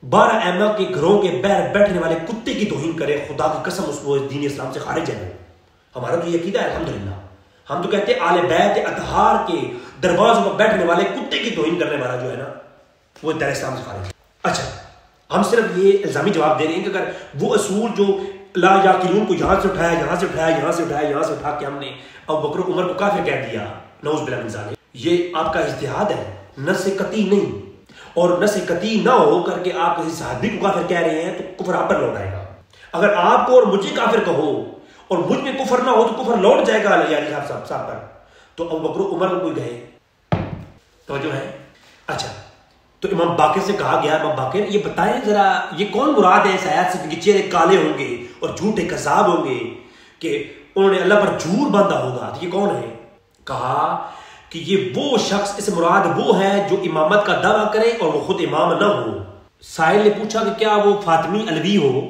12 ائمہ کے گھروں کے بہر بیٹھنے والے کتے کی توہین کرے، خدا کی قسم اس کو دین اسلام سے خارج ہے. ہمارا تو یہ عقیدہ ہے الحمدللہ. ہم تو کہتے ہیں آل بیت اطہار کے دروازوں پر بیٹھنے والے کتے کی توہین کرنے والا جو ہے نا وہ دین اسلام سے خارج ہے. اچھا ہم صرف یہ الزامی جواب دے رہے ہیں کہ اگر وہ اصول جو لا یاقلون کو یہاں سے اٹھا کے ہم نے ابو بکر عمر کو کافر کہہ دیا، نعوذ باللہ من ذالک، یہ آپ کا اجتہاد ہے، نص قطعی نہیں. اور نص قطعی نہ ہو کر کے آپ کسی صحابی کو کافر کہہ رہے ہیں تو کفر آپ پر لوٹ آئے گا. اگر آپ کو اور مجھے کافر کہو اور مجھ میں کفر نہ ہو تو کفر لوٹ جائے گا علی صاحب پر. تو ابو بکر عمر کو کوئی کہے توجہ ہے. اچھا تو امام باقر سے کہا گیا، امام باقر یہ بتائیں ذرا یہ کون مراد ہے اس آیات سے کہ چہرے کالے ہوں گے اور جھوٹے کذاب ہوں گے کہ انہوں نے اللہ پر جھوٹ باندھا ہوگا، تو یہ کون ہے؟ کہا کہ یہ وہ شخص، اس مراد وہ ہے جو امامت کا دعویٰ کرے اور وہ خود امام نہ ہو. سائل نے پوچھا کہ کیا وہ فاطمی علوی ہو؟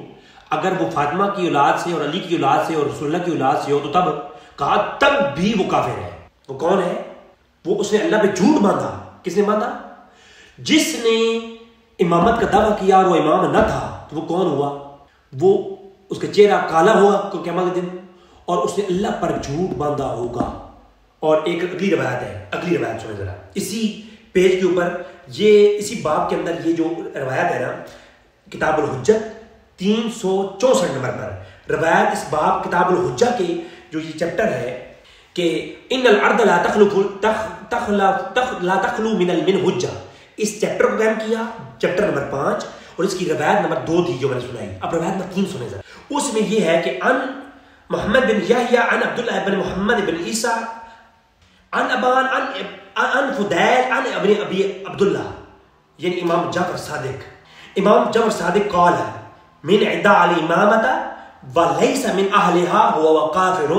اگر وہ فاطمہ کی اولاد سے اور علی کی اولاد سے اور رسول اللہ کی اولاد سے ہو تو تب؟ کہا تب بھی وہ کافر ہے. وہ کون ہے؟ وہ اس نے اللہ پہ جھوٹ باندھا. کس نے باندھا؟ جس نے امامت کا دعویٰ کیا اور وہ امام نہ تھا. تو وہ کون ہوا؟ وہ اس کا چہرہ کالا ہوا قیامت کے دن اور اس نے اللہ پر جھوٹ باندھا ہوگا. اور ایک اگلی روایت ہے، اگلی روایت سنیں ذرا اسی پیج کے اوپر، یہ اسی باب کے اندر یہ جو روایت ہے نا کتاب الحجت 364 نمبر پر روایت، اس باب کتاب الحجہ کے جو یہ چیپٹر ہے کہ ان الارض لا تخلو من حجہ، اس چیپٹر کو قائم کیا، چیپٹر نمبر 5، اور اس کی روایت نمبر 2 تھی جو میں نے سنائی. اب روایت نمبر 3 سنیں ذرا. اس میں یہ ہے کہ ان محمد بن یحییٰ عن عبداللہ بن محمد بن عیسیٰ عن ابان عن فدیل عن ابن ابی عبداللہ، یعنی امام جعفر صادق قال من ادعى الامامة وليس من اهلها هو کافر.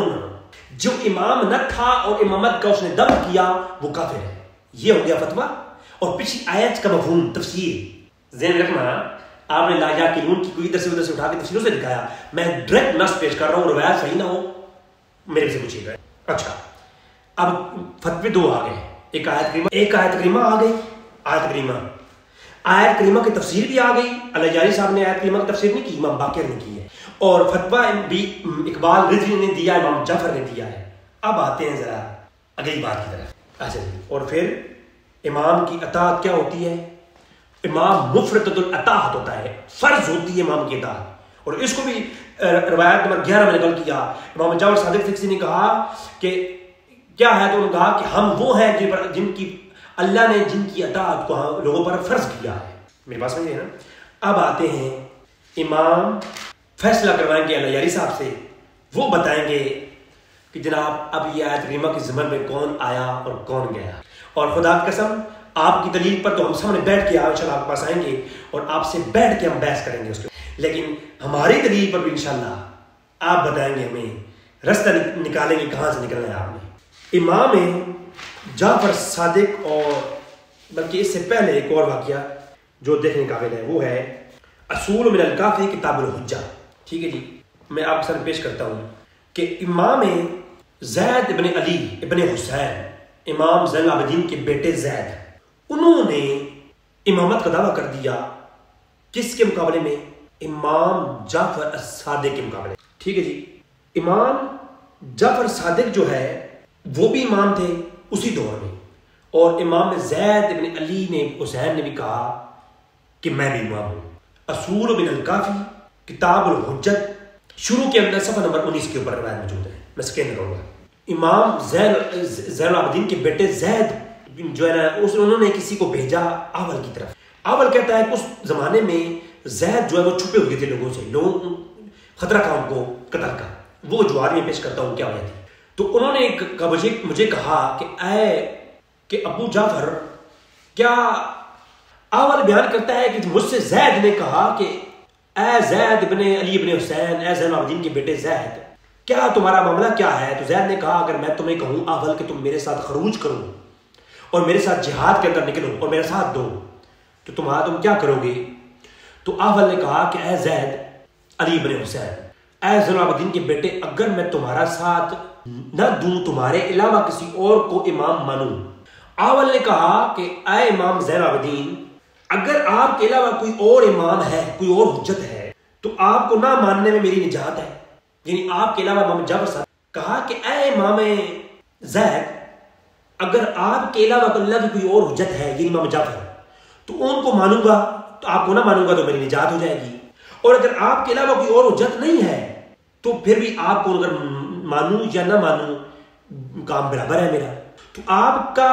جو امام نہ تھا اور امامت کا اس نے دعویٰ کیا وہ کافر ہے. یہ ہو گیا فتویٰ. اور پچھلی آیت کا مفہوم تفسیر ذہن رکھنا، آپ نے لا یاقلون کی کوئی ادھر سے اٹھا کے تفسیروں سے دکھایا، میں ڈائریکٹ نص پیش کر رہا ہوں، روایت صحیح نہ ہو میرے سے پوچھیے گا. اچھا اب فتوے 2 آ گئے، ایک آیت کریمہ آ گئی. آیت کریمہ کی تفسیر بھی آ گئی. الجاری صاحب نے آیت کریمہ کی تفسیر نہیں کی، امام باقر نے کی ہے. اور فتویٰ بھی اقبال رضوی نے دیا، امام جعفر نے دیا ہے. اب آتے ہیں ذرا اگلی بات کی طرف. اچھا جی، اور پھر امام کی اطاعت کیا ہوتی ہے؟ امام مفردۃ الاطاعت ہوتا ہے، فرض ہوتی ہے امام کی اطاعت. اور اس کو بھی روایت نمبر 11 میں نقل کیا. امام جعفر صادق سے کسی نے کہا کہ کیا ہے، تو انہوں نے کہا کہ ہم وہ ہیں جن کی اللہ نے جن کی اطاعت کو لوگوں پر فرض کیا ہے. میرے پاس میں ہے نا. اب آتے ہیں امام فیصلہ کروائیں گے الیاری صاحب سے. وہ بتائیں گے کہ جناب اب یہ آیت کریمہ کے ضمن میں کون آیا اور کون گیا. اور خدا کی قسم آپ کی دلیل پر تو ہم سامنے بیٹھ کے انشاءاللہ آپ کے پاس آئیں گے اور آپ سے بیٹھ کے ہم بحث کریں گے اس کے. لیکن ہماری دلیل پر بھی انشاءاللہ آپ بتائیں گے, ہمیں رستہ نکالیں گے کہاں سے نکلنا ہے آپ نے. امام جعفر صادق اور بلکہ اس سے پہلے ایک اور واقعہ جو دیکھنے قابل ہے وہ ہے اصول من الکافی کتاب الحجہ. ٹھیک ہے جی, میں آپ کے سامنے پیش کرتا ہوں کہ امام زید ابن علی ابن حسین, امام زین العابدین کے بیٹے زید, انہوں نے امامت کا دعویٰ کر دیا. کس کے مقابلے میں؟ امام جعفر صادق کے مقابلے. ٹھیک ہے جی, امام جعفر صادق جو ہے وہ بھی امام تھے اسی دور میں, اور امام زید ابن علی نے حسین نے بھی کہا کہ میں بھی امام ہوں. اصول من الکافی کتاب الحجت شروع کے اندر صفحہ نمبر 19 کے اوپر روایت موجود ہے, میں سکین کروں گا. امام زین العابدین کے بیٹے زید جو ہے نا انہوں نے کسی کو بھیجا اول کی طرف. اول کہتا ہے کہ اس زمانے میں زید جو ہے وہ چھپے ہوئے تھے لوگوں سے, لوگوں خطرہ تھا ان کو قتل کا. وہ جواب میں پیش کرتا ہوں کیا وجہ تھی. تو انہوں نے مجھے کہا کہ ابو جعفر کیا اول بیان کرتا ہے کہ مجھ سے زید نے کہا کہ اے زید ابن علی ابن حسین, اے زین العابدین کے بیٹے زید, کیا تمہارا معاملہ کیا ہے؟ تو زید نے کہا اگر میں تمہیں کہوں اول کہ تم میرے ساتھ خروج کرو اور میرے ساتھ جہاد کے اندر نکلو اور میرا ساتھ دو تو تم کیا کرو گے؟ تو اول نے کہا کہ اے زید علی ابن حسین, اے زین العابدین کے بیٹے, اگر میں تمہارا ساتھ نہ دوں تمہارے علاوہ کسی اور کو امام مانوں. اول نے کہا کہ اے امام زین العابدین, اگر آپ کے علاوہ کوئی اور امام ہے, کوئی اور حجت ہے, تو آپ کو نہ ماننے میں میری نجات ہے. یعنی آپ کے علاوہ امام جعفر صاحب کہا کہ اے امام زید, اگر آپ کے علاوہ اللہ کی کوئی اور حجت ہے, یعنی امام جعفر, تو ان کو مانوں گا, تو آپ کو نہ مانوں گا تو میری نجات ہو جائے گی. اور اگر آپ کے علاوہ کوئی اور حجت نہیں ہے تو پھر بھی آپ کو اگر مانوں یا نہ مانوں کام برابر ہے میرا. تو آپ کا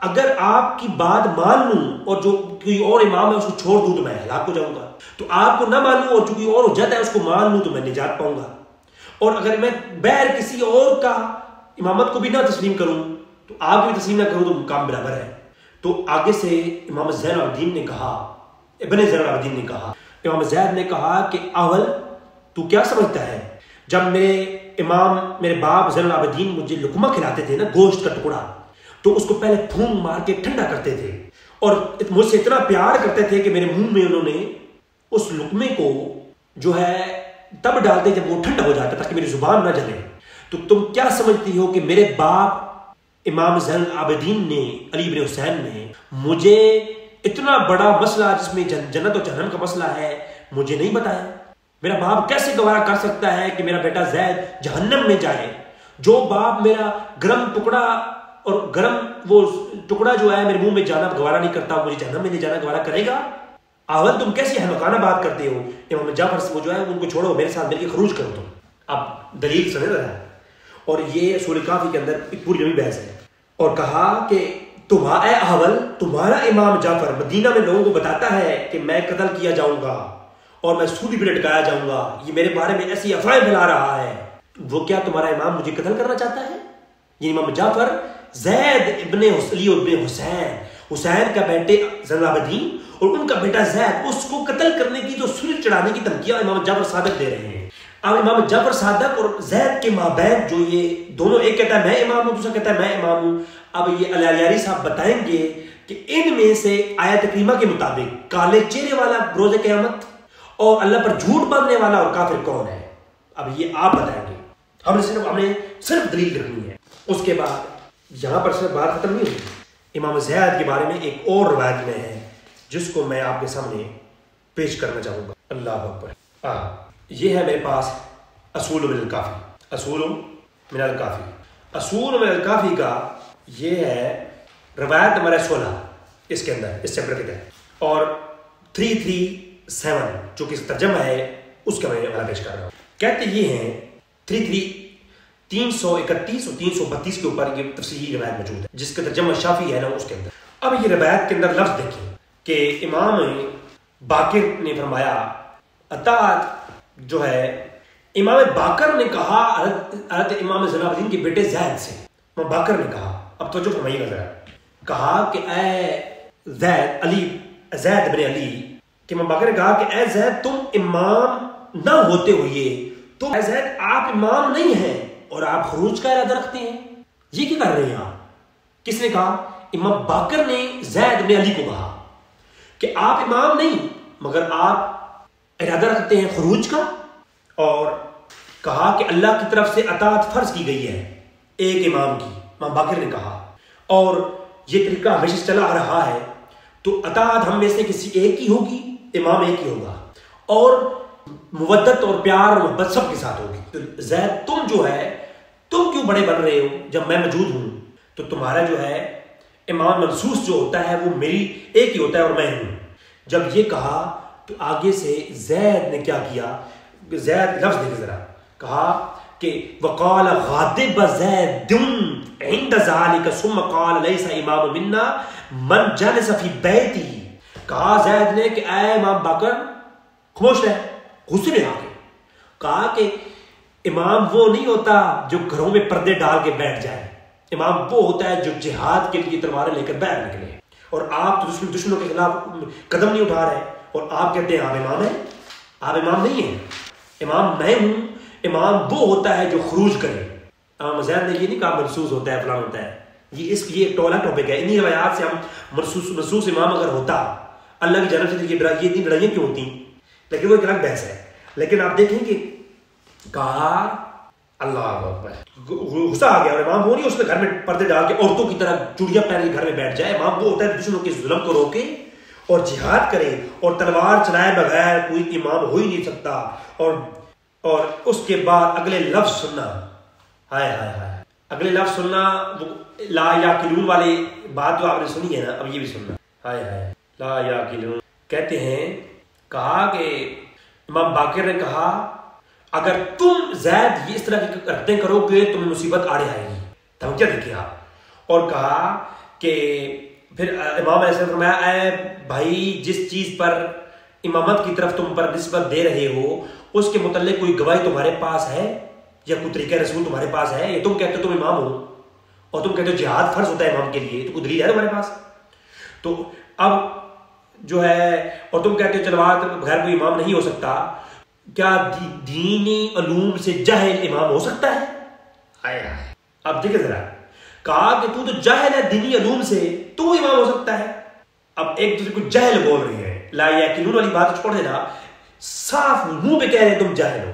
اگر آپ کی بات مان لوں اور جو کوئی اور امام ہے اس کو چھوڑ دوں تو میں ہلاک ہو جاؤں گا. تو آپ کو نہ مانوں اور جو کوئی اور حجت ہے اس کو مان لوں تو میں نجات پاؤں گا. اور اگر میں بغیر کسی اور کا امامت کو بھی نہ تسلیم کروں تو آپ بھی تسلیم نہ کروں تو کام برابر ہے. تو آگے سے امام زین العابدین نے کہا, ابن زین العابدین نے کہا, امام زید نے کہا کہ اول تو کیا سمجھتا ہے, جب میرے باپ زین العابدین مجھے لقمہ کھلاتے تھے نا, گوشت کا ٹکڑا, تو اس کو پہلے پھونک مار کے ٹھنڈا کرتے تھے اور مجھ سے اتنا پیار کرتے تھے کہ میرے منہ میں انہوں نے اس لقمے کو جو ہے تب ڈالتے جب وہ ٹھنڈا ہو جاتا تاکہ میری زبان نہ جلے. تو تم کیا سمجھتی ہو کہ میرے باپ امام زین العابدین نے, علی بن حسین نے, مجھے اتنا بڑا مسئلہ جس میں جنت و جہنم کا مسئلہ ہے مجھے نہیں بتایا؟ میرا باپ کیسے گوارا کر سکتا ہے کہ میرا بیٹا زید جہنم میں جائے؟ جو باپ میرا گرم ٹکڑا اور گرم وہ ٹکڑا جو ہے میرے منہ میں جانا گوارا نہیں کرتا, مجھے جہنم میں نہیں جانا گوارا کرے گا؟ اول تم کیسی احمقانہ بات کرتے ہو. امام جعفر وہ جو ہے ان کو چھوڑو, میرے ساتھ مل کے خروج کرو. تم اب دلیل سمجھ رہا ہے, اور یہ اصول کافی کے اندر ایک پوری نئی بحث ہے. اور کہا کہ اے اول, تمہارا امام جعفر مدینہ میں لوگوں کو بتاتا ہے کہ میں قتل کیا جاؤں گا اور میں سولی بھی لٹکایا جاؤں گا, یہ میرے بارے میں ایسی افواہیں پھیلا رہا ہے. وہ کیا تمہارا امام مجھے قتل کرنا چاہتا ہے؟ یہ امام جعفر زید ابن علی ابن حسین کا بیٹے زین العابدین اور ان کا بیٹا زید, اس کو قتل کرنے کی جو سلٹ چڑھانے کی دھمکیاں امام جعفر صادق دے رہے ہیں. اب امام جعفر صادق اور زید کے مابین جو یہ دونوں, ایک کہتا ہے میں امام ہوں, دوسرا کہتا ہے میں امام ہوں. اب یہ الیاری صاحب بتائیں گے کہ ان میں سے آیت کریمہ کے مطابق کالے چہرے والا روز قیامت اور اللہ پر جھوٹ باندھنے والا اور کافر کون ہے. اب یہ آپ بتائیں گے, ہم نے صرف دلیل رکھنی ہے. اس کے بعد یہاں پر صرف بات ختم نہیں ہوئی. امام زید کے بارے میں ایک اور روایت میں ہے جس کو میں آپ کے سامنے پیش کرنا چاہوں گا. اللہ اکبر. یہ ہے میرے پاس اصول من الکافی. اصول من الکافی, اصول من الکافی کا یہ ہے روایت نمبر 16 اس کے اندر, اس چیپٹر کے تحت, اور 337 جو کہ ترجمہ ہے اس کا میں حوالہ پیش کر رہا ہوں. کہتے یہ ہیں 331 اور 332 کے اوپر یہ تفصیلی روایت موجود ہے جس کا ترجمہ شافعی ہے نا اس کے اندر. اب یہ روایت کے اندر لفظ دیکھیں کہ امام باقر نے فرمایا اطاعت جو ہے، امام باقر نے کہا حضرت امام زین العابدین کے بیٹے زید سے، امام باقر نے کہا، اب توجہ فرمائیے گا ذرا، کہا کہ اے زید بن علی، کہ امام باقر نے کہا کہ اے زید تم امام نہ ہوتے ہوئے، تو اے زید آپ امام نہیں ہیں اور آپ خروج کا ارادہ رکھتے ہیں، یہ کیا کر رہے ہیں آپ؟ کس نے کہا؟ امام باقر نے زید بن علی کو کہا کہ آپ امام نہیں مگر آپ ارادہ رکھتے ہیں خروج کا، اور کہا کہ اللہ کی طرف سے اطاعت فرض کی گئی ہے ایک امام کی، امام باقر نے کہا، اور یہ طریقہ ہمیشہ سے چلا آ رہا ہے، تو اطاعت ہم میں سے کسی ایک ہی ہوگی، امام ایک ہی ہوگا، اور مودت اور پیار اور محبت سب کے ساتھ ہوگی۔ تو زید تم جو ہے، تم کیوں بڑے بن رہے ہو جب میں موجود ہوں؟ تو تمہارا جو ہے امام منصوص جو ہوتا ہے وہ میری ایک ہی ہوتا ہے اور میں ہوں۔ جب یہ کہا تو آگے سے زید نے کیا کیا؟ زید لفظ دیکھیں ذرا، کہا کہ وقال غاضب زید عند ذلك ثم قال ليس امام منا من جلس في بیتی، کہا زید نے کہ اے امام باقر خاموش رہ، غصے میں آ کے کہا کہ امام وہ نہیں ہوتا جو گھروں میں پردے ڈال کے بیٹھ جائے، امام وہ ہوتا ہے جو جہاد کے لیے تلواریں لے کر باہر نکلے، اور آپ تو دشمنوں کے خلاف قدم نہیں اٹھا رہے، اور آپ کہتے ہیں آپ امام ہیں؟ آپ امام نہیں ہیں، امام میں ہوں۔ امام وہ ہوتا ہے جو خروج کرے۔ امام زید نے یہ نہیں کہا منصوص ہوتا ہے فلان ہوتا ہے، یہ اس لیے ایک ٹولا ٹاپک ہے، انہی روایات سے ہم منصوص امام اگر ہوتا اللہ کی جانب سے یہ اتنی لڑائیاں کیوں ہوتی، لیکن وہ ایک الگ بحث ہے۔ لیکن آپ دیکھیں کہ کہا اللہ اکبر، غصہ آ گیا، اور امام وہ نہیں اس نے گھر میں پردے ڈال کے عورتوں کی طرح چوڑیاں پہن کے گھر میں بیٹھ جائے، امام وہ ہوتا ہے دشمنوں کے ظلم کو روکے اور جہاد کرے، اور تلوار چلائے بغیر کوئی امام ہو ہی نہیں سکتا۔ اور اس کے بعد اگلے لفظ سننا، ہائے ہائے ہائے، اگلے لفظ سننا، وہ لا یاقلون والی بات جو آپ نے سنی ہے نا، اب یہ بھی سننا، ہائے ہائے لا یاقلون، کہتے ہیں کہا کہ امام باقر نے کہا اگر تم زید یہ اس طرح کی حرکتیں کرو گے تمہیں مصیبت آڑے آئے گی، دھمکیاں دیکھیں آپ، اور کہا کہ پھر امام علیہ السلام فرمایا اے بھائی جس چیز پر امامت کی طرف تم پر نسبت دے رہے ہو اس کے متعلق کوئی گواہی تمہارے پاس ہے یا کوئی طریقہ رسول تمہارے پاس ہے؟ یہ تم کہتے ہو تم امام ہو اور تم کہتے ہو جہاد فرض ہوتا ہے امام کے لیے، تو کوئی دلیل ہے تمہارے پاس؟ تو اب جو ہے، اور تم کہتے ہو چلوات بغیر کوئی امام نہیں ہو سکتا، کیا دینی علوم سے جاہل امام ہو سکتا ہے؟ آئے اب دیکھیں ذرا، کہا کہ تو جاہل ہے دینی علوم سے، تو امام ہو سکتا ہے۔ اب ایک دوسرے کو جاہل بول رہے ہیں، لا یاقلون والی بات چھوڑ دینا، صاف منہ پہ کہہ رہے ہیں تم جاہل ہو۔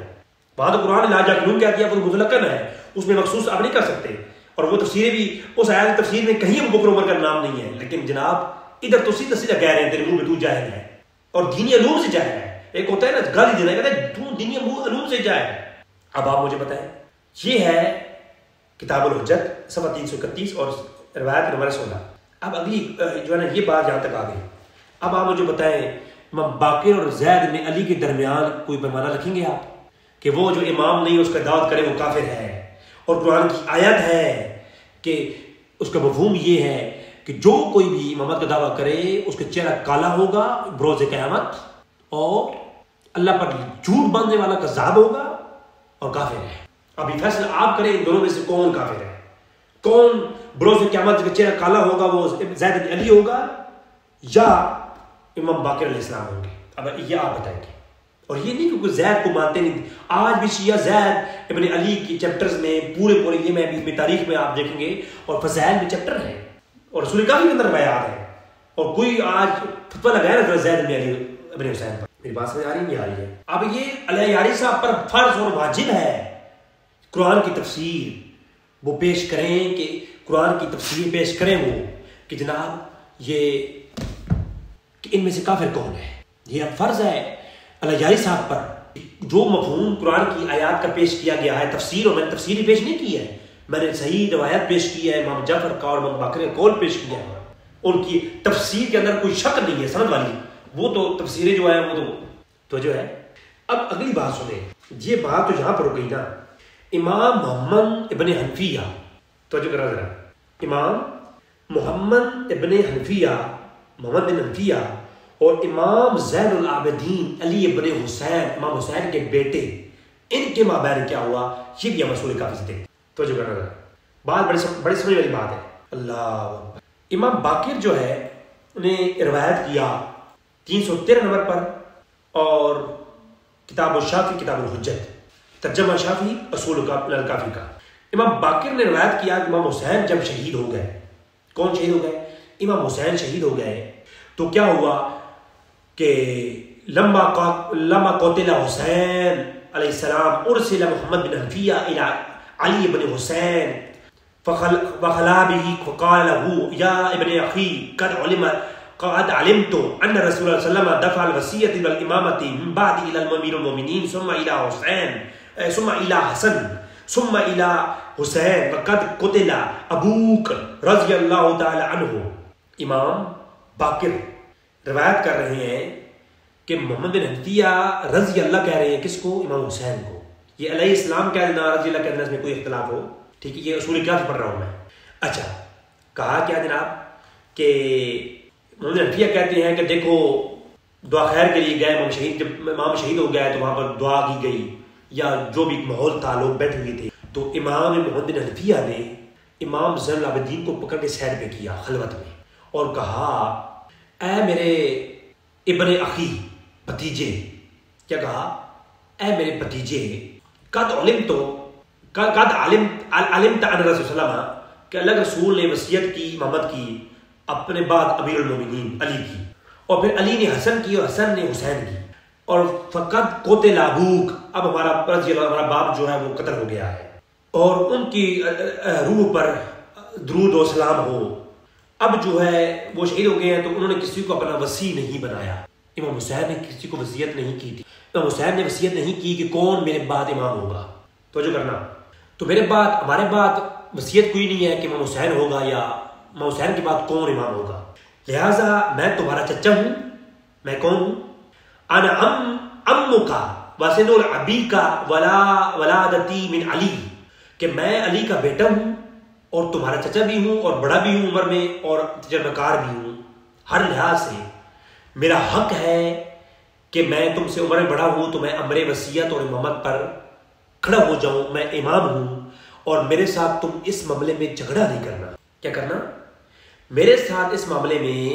وہاں تو قرآن نے لا یاقلون کیا کیا، وہ مطلقاً ہے، اس میں مخصوص آپ نہیں کر سکتے، اور وہ تفسیریں بھی اس آیت تفسیر میں کہیں ابو بکر عمر کا نام نہیں ہے، لیکن جناب ادھر تو سیدھا سیدھا کہہ رہے ہیں تیرے منہ میں تو جاہل ہے اور دینی علوم سے جاہل ہے۔ ایک ہوتا ہے نا گالی دینا، کہتا ہے تو دینی علوم سے جاہل ہے۔ اب آپ مجھے بتائیں، یہ ہے کتاب الحجت صفحہ 331 اور روایت نمبر 16۔ اب اگلی جو ہے نا یہ بات جہاں تک آ گئی، اب آپ مجھے بتائیں امام باقر اور زید بن علی کے درمیان کوئی پیمانہ رکھیں گے آپ کہ وہ جو امام نہیں اس کا دعوت کرے وہ کافر ہے؟ اور قرآن کی آیت ہے کہ اس کا مفہوم یہ ہے کہ جو کوئی بھی امامت کا دعویٰ کرے اس کا چہرہ کالا ہوگا بروز قیامت، اور اللہ پر جھوٹ باندھنے والا کذاب ہوگا اور کافر ہے۔ ابھی فیصلہ آپ کریں ان دونوں میں سے کون کافر ہے، کون بروز قیامت کا چہرہ کالا ہوگا وہ زید بن علی ہوگا یا امام باقر علیہ السلام ہوں گے؟ اب یہ آپ بتائیں گے۔ اور یہ نہیں کہ کوئی زید کو مانتے نہیں، آج بھی شیعہ زید ابن علی کی چیپٹرز میں پورے یہ میں تاریخ میں آپ دیکھیں گے اور فضائل میں چیپٹر ہے اور رسول کافی کے اندر بیان ہے، اور کوئی آج فتویٰ لگایا نا زید بن علی ابن حسین پر۔ میری بات سمجھ آ رہی نہیں آ رہی ہے؟ اب یہ علیہ یاری صاحب پر فرض اور واجب ہے قرآن کی تفسیر وہ پیش کریں، کہ قرآن کی تفسیر پیش کریں وہ کہ جناب یہ کہ ان میں سے کافر کون ہے۔ یہ اب فرض ہے علیہ یاری صاحب پر، جو مفہوم قرآن کی آیات کا پیش کیا گیا ہے تفسیر، اور میں نے تفسیر ہی پیش نہیں کی ہے، میں نے صحیح روایت پیش کی ہے، امام جعفر کا اور امام باقر کا قول پیش کیا ہے، ان کی تفسیر کے اندر کوئی شک نہیں ہے سند والی، وہ تو تفسیریں جو ہے وہ تو جو ہے۔ اب اگلی بات سنیں، یہ بات تو یہاں پر ہو گئی نا، امام محمد ابن حنفیہ، توجہ کرا ذرا، امام محمد ابن حنفیہ، محمد بن حنفیہ اور امام زین العابدین علی ابن حسین، امام حسین کے بیٹے، ان کے مابین کیا ہوا، یہ بھی ہم اصول کافی سے دیکھتے ہیں۔ تو جو کرنا ہے بات بڑی سمجھ والی بات ہے۔ اللہ امام باقر جو ہے انہیں روایت کیا 313 نمبر پر، اور کتاب الشافی کتاب الحجت، ترجمہ شافی اصول الکافی کا۔ امام باقر نے روایت کیا کہ امام حسین جب شہید ہو گئے، کون شہید ہو گئے؟ امام حسین شہید ہو گئے، تو کیا ہوا کہ لما قتل حسین علیہ السلام ارسل محمد بن حنفیہ الى علی بن حسین فخلا به فقال له یا ابن اخی قد علمت ان رسول اللہ صلی اللہ علیہ وسلم دفع الوصیۃ والامامۃ من بعد الى امیر المؤمنین ثم الى حسین ثم الى حسن ثم الى حسین وقد قتل ابوک رضی اللہ تعالی عنہ۔ امام باقر روایت کر رہے ہیں کہ محمد بن حنفیہ رضی اللہ کہہ رہے ہیں کس کو؟ امام حسین کو۔ یہ علیہ السلام کہہ دینا، رضی اللہ کہہ دینا، اس میں کوئی اختلاف ہو، ٹھیک ہے، یہ اصول کیا پڑھ رہا ہوں میں۔ اچھا کہا کیا جناب کہ محمد بن حنفیہ کہتے ہیں کہ دیکھو دعا خیر کے لیے گئے، امام شہید، جب امام شہید ہو گیا تو وہاں پر دعا کی گئی، یا جو بھی ماحول تھا، لوگ بیٹھے ہوئے تھے، تو امام محمد بن حنفیہ نے امام زین العابدین کو پکڑ کے سائڈ پہ کیا خلوت میں، اور کہا اے میرے ابن اخی، بھتیجے، کیا کہا؟ اے میرے بھتیجے، قد علمت ان رسول صلی اللہ علیہ وسلم، کہ اللہ رسول نے وصیت کی امامت کی اپنے بعد امیر المومنین علی کی، اور پھر علی نے حسن کی اور حسن نے حسین کی، اور فقد قتل ابوک، اب ہمارا باپ جو ہے وہ قتل ہو گیا ہے، اور ان کی روح پر درود و سلام ہو، اب جو ہے وہ شہید ہو گئے ہیں، تو انہوں نے کسی کو اپنا وصی نہیں بنایا۔ امام حسین نے کسی کو وصیت نہیں کی تھی، امام حسین نے وصیت نہیں کی کہ کون میرے بعد امام ہوگا، توجہ کرنا، تو ہمارے بعد وصیت کوئی نہیں ہے کہ امام حسین ہوگا یا امام حسین کے بعد کون امام ہوگا، لہٰذا میں تمہارا چچا ہوں، میں کون ہوں؟ انا امک وسن ابیک ولادتی من علی، کہ میں علی کا بیٹا ہوں اور تمہارا چچا بھی ہوں اور بڑا بھی ہوں عمر میں اور تجربہ کار بھی ہوں، ہر لحاظ سے میرا حق ہے کہ میں تم سے عمر میں بڑا ہوں تو میں امر وصیت اور امامت پر کھڑا ہو جاؤں، میں امام ہوں، اور میرے ساتھ تم اس معاملے میں جھگڑا نہیں کرنا۔ کیا کرنا؟ میرے ساتھ اس معاملے میں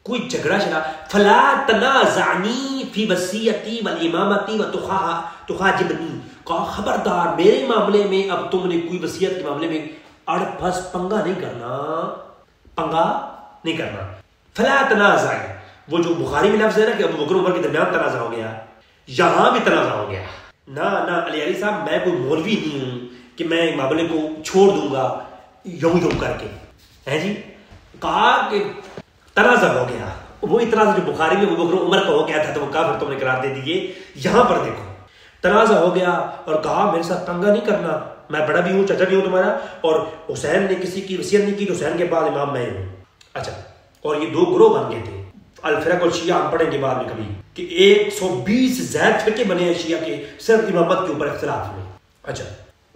کوئی جھگڑا شرا، فلا تنازعنی فی وصیتی والامامتی وتخاجبنی، کہا خبردار میرے معاملے میں اب تم نے کوئی وصیت کے معاملے میں اڑ پھنس پنگا نہیں کرنا، فلا تنازع، وہ جو بخاری میں لفظ ہے نا کہ ابو بکر عمر کے درمیان تنازع ہو گیا، یہاں بھی تنازع ہو گیا، نہ علی صاحب میں کوئی مولوی نہیں ہوں کہ میں معاملے کو چھوڑ دوں گا یوں کر کے، ہے جی، کہا کہ تنازع ہو گیا، وہی تنازع جو بخاری میں ابو بکر عمر کا ہو گیا تھا تو وہ کافر تم نے قرار دے دیے، یہاں پر دیکھو تنازع ہو گیا، اور کہا میرے ساتھ پنگا نہیں کرنا، میں بڑا بھی ہوں، چچا بھی ہوں تمہارا، اور حسین نے کسی کی وصیت نہیں کی تو حسین کے بعد امام میں ہوں۔ اچھا، اور یہ دو گروہ بن گئے تھے، الفرق اور شیعہ ہم پڑھیں گے بعد میں کبھی، کہ 120 زائد فرقے بنے ہیں شیعہ کے صرف امامت کے اوپر اختلاف میں۔ اچھا،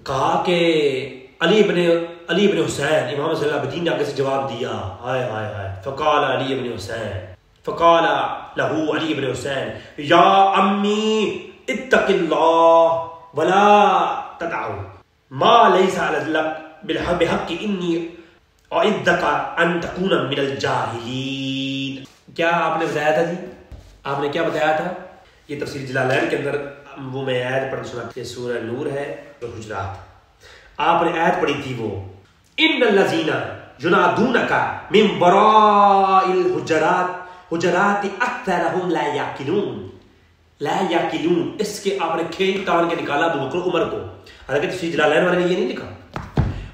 کہا کہ علی ابن حسین، امام صلی اللہ علیہ وسلم نے آگے سے جواب دیا، ہائے ہائے ہائے، فقال علی ابن حسین، فقال له علی ابن حسین یا امی اتق اللہ ولا تدعو ما لیس لک بحق انی اعدک ان تکون من الجاہلین۔ کیا آپ نے بتایا تھا جی؟ آپ نے کیا بتایا تھا؟ یہ تفسیر جلالین کے اندر وہ میں آیت پڑھ سنا، یہ سورہ نور ہے اور حجرات، آپ نے آیت پڑھی تھی وہ ان الذین ینادونک من وراء الحجرات اکثرهم لا یعقلون، اس کے آپ نے کھینچ تان کے نکالا ابو بکر عمر کو، حالانکہ تفسیر جلالین والے نے یہ نہیں لکھا،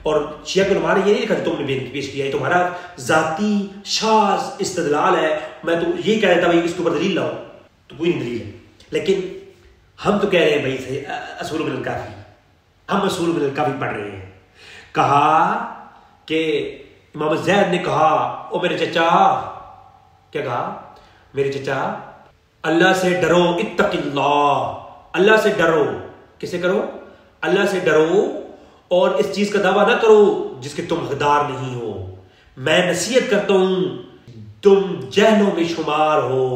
اور شیعہ کو تمہارے یہ نہیں لکھا تم نے پیش کیا، یہ تمہارا ذاتی شاذ استدلال ہے، میں تو یہ کہہ رہا تھا بھائی اس کے اوپر دلیل لاؤ، تو کوئی نہیں دلیل ہے، لیکن ہم تو کہہ رہے ہیں بھائی اصول من الکافی، ہم اصول من الکافی پڑھ رہے ہیں۔ کہا کہ امام زید نے کہا او میرے چچا، کیا کہا؟ میرے چچا اللہ سے ڈرو، اتق اللہ، اللہ سے ڈرو، کسے کرو؟ اللہ سے ڈرو، اور اس چیز کا دعویٰ نہ کرو جس کے تم حقدار نہیں ہو، میں نصیحت کرتا ہوں تم جہلوں میں شمار ہو.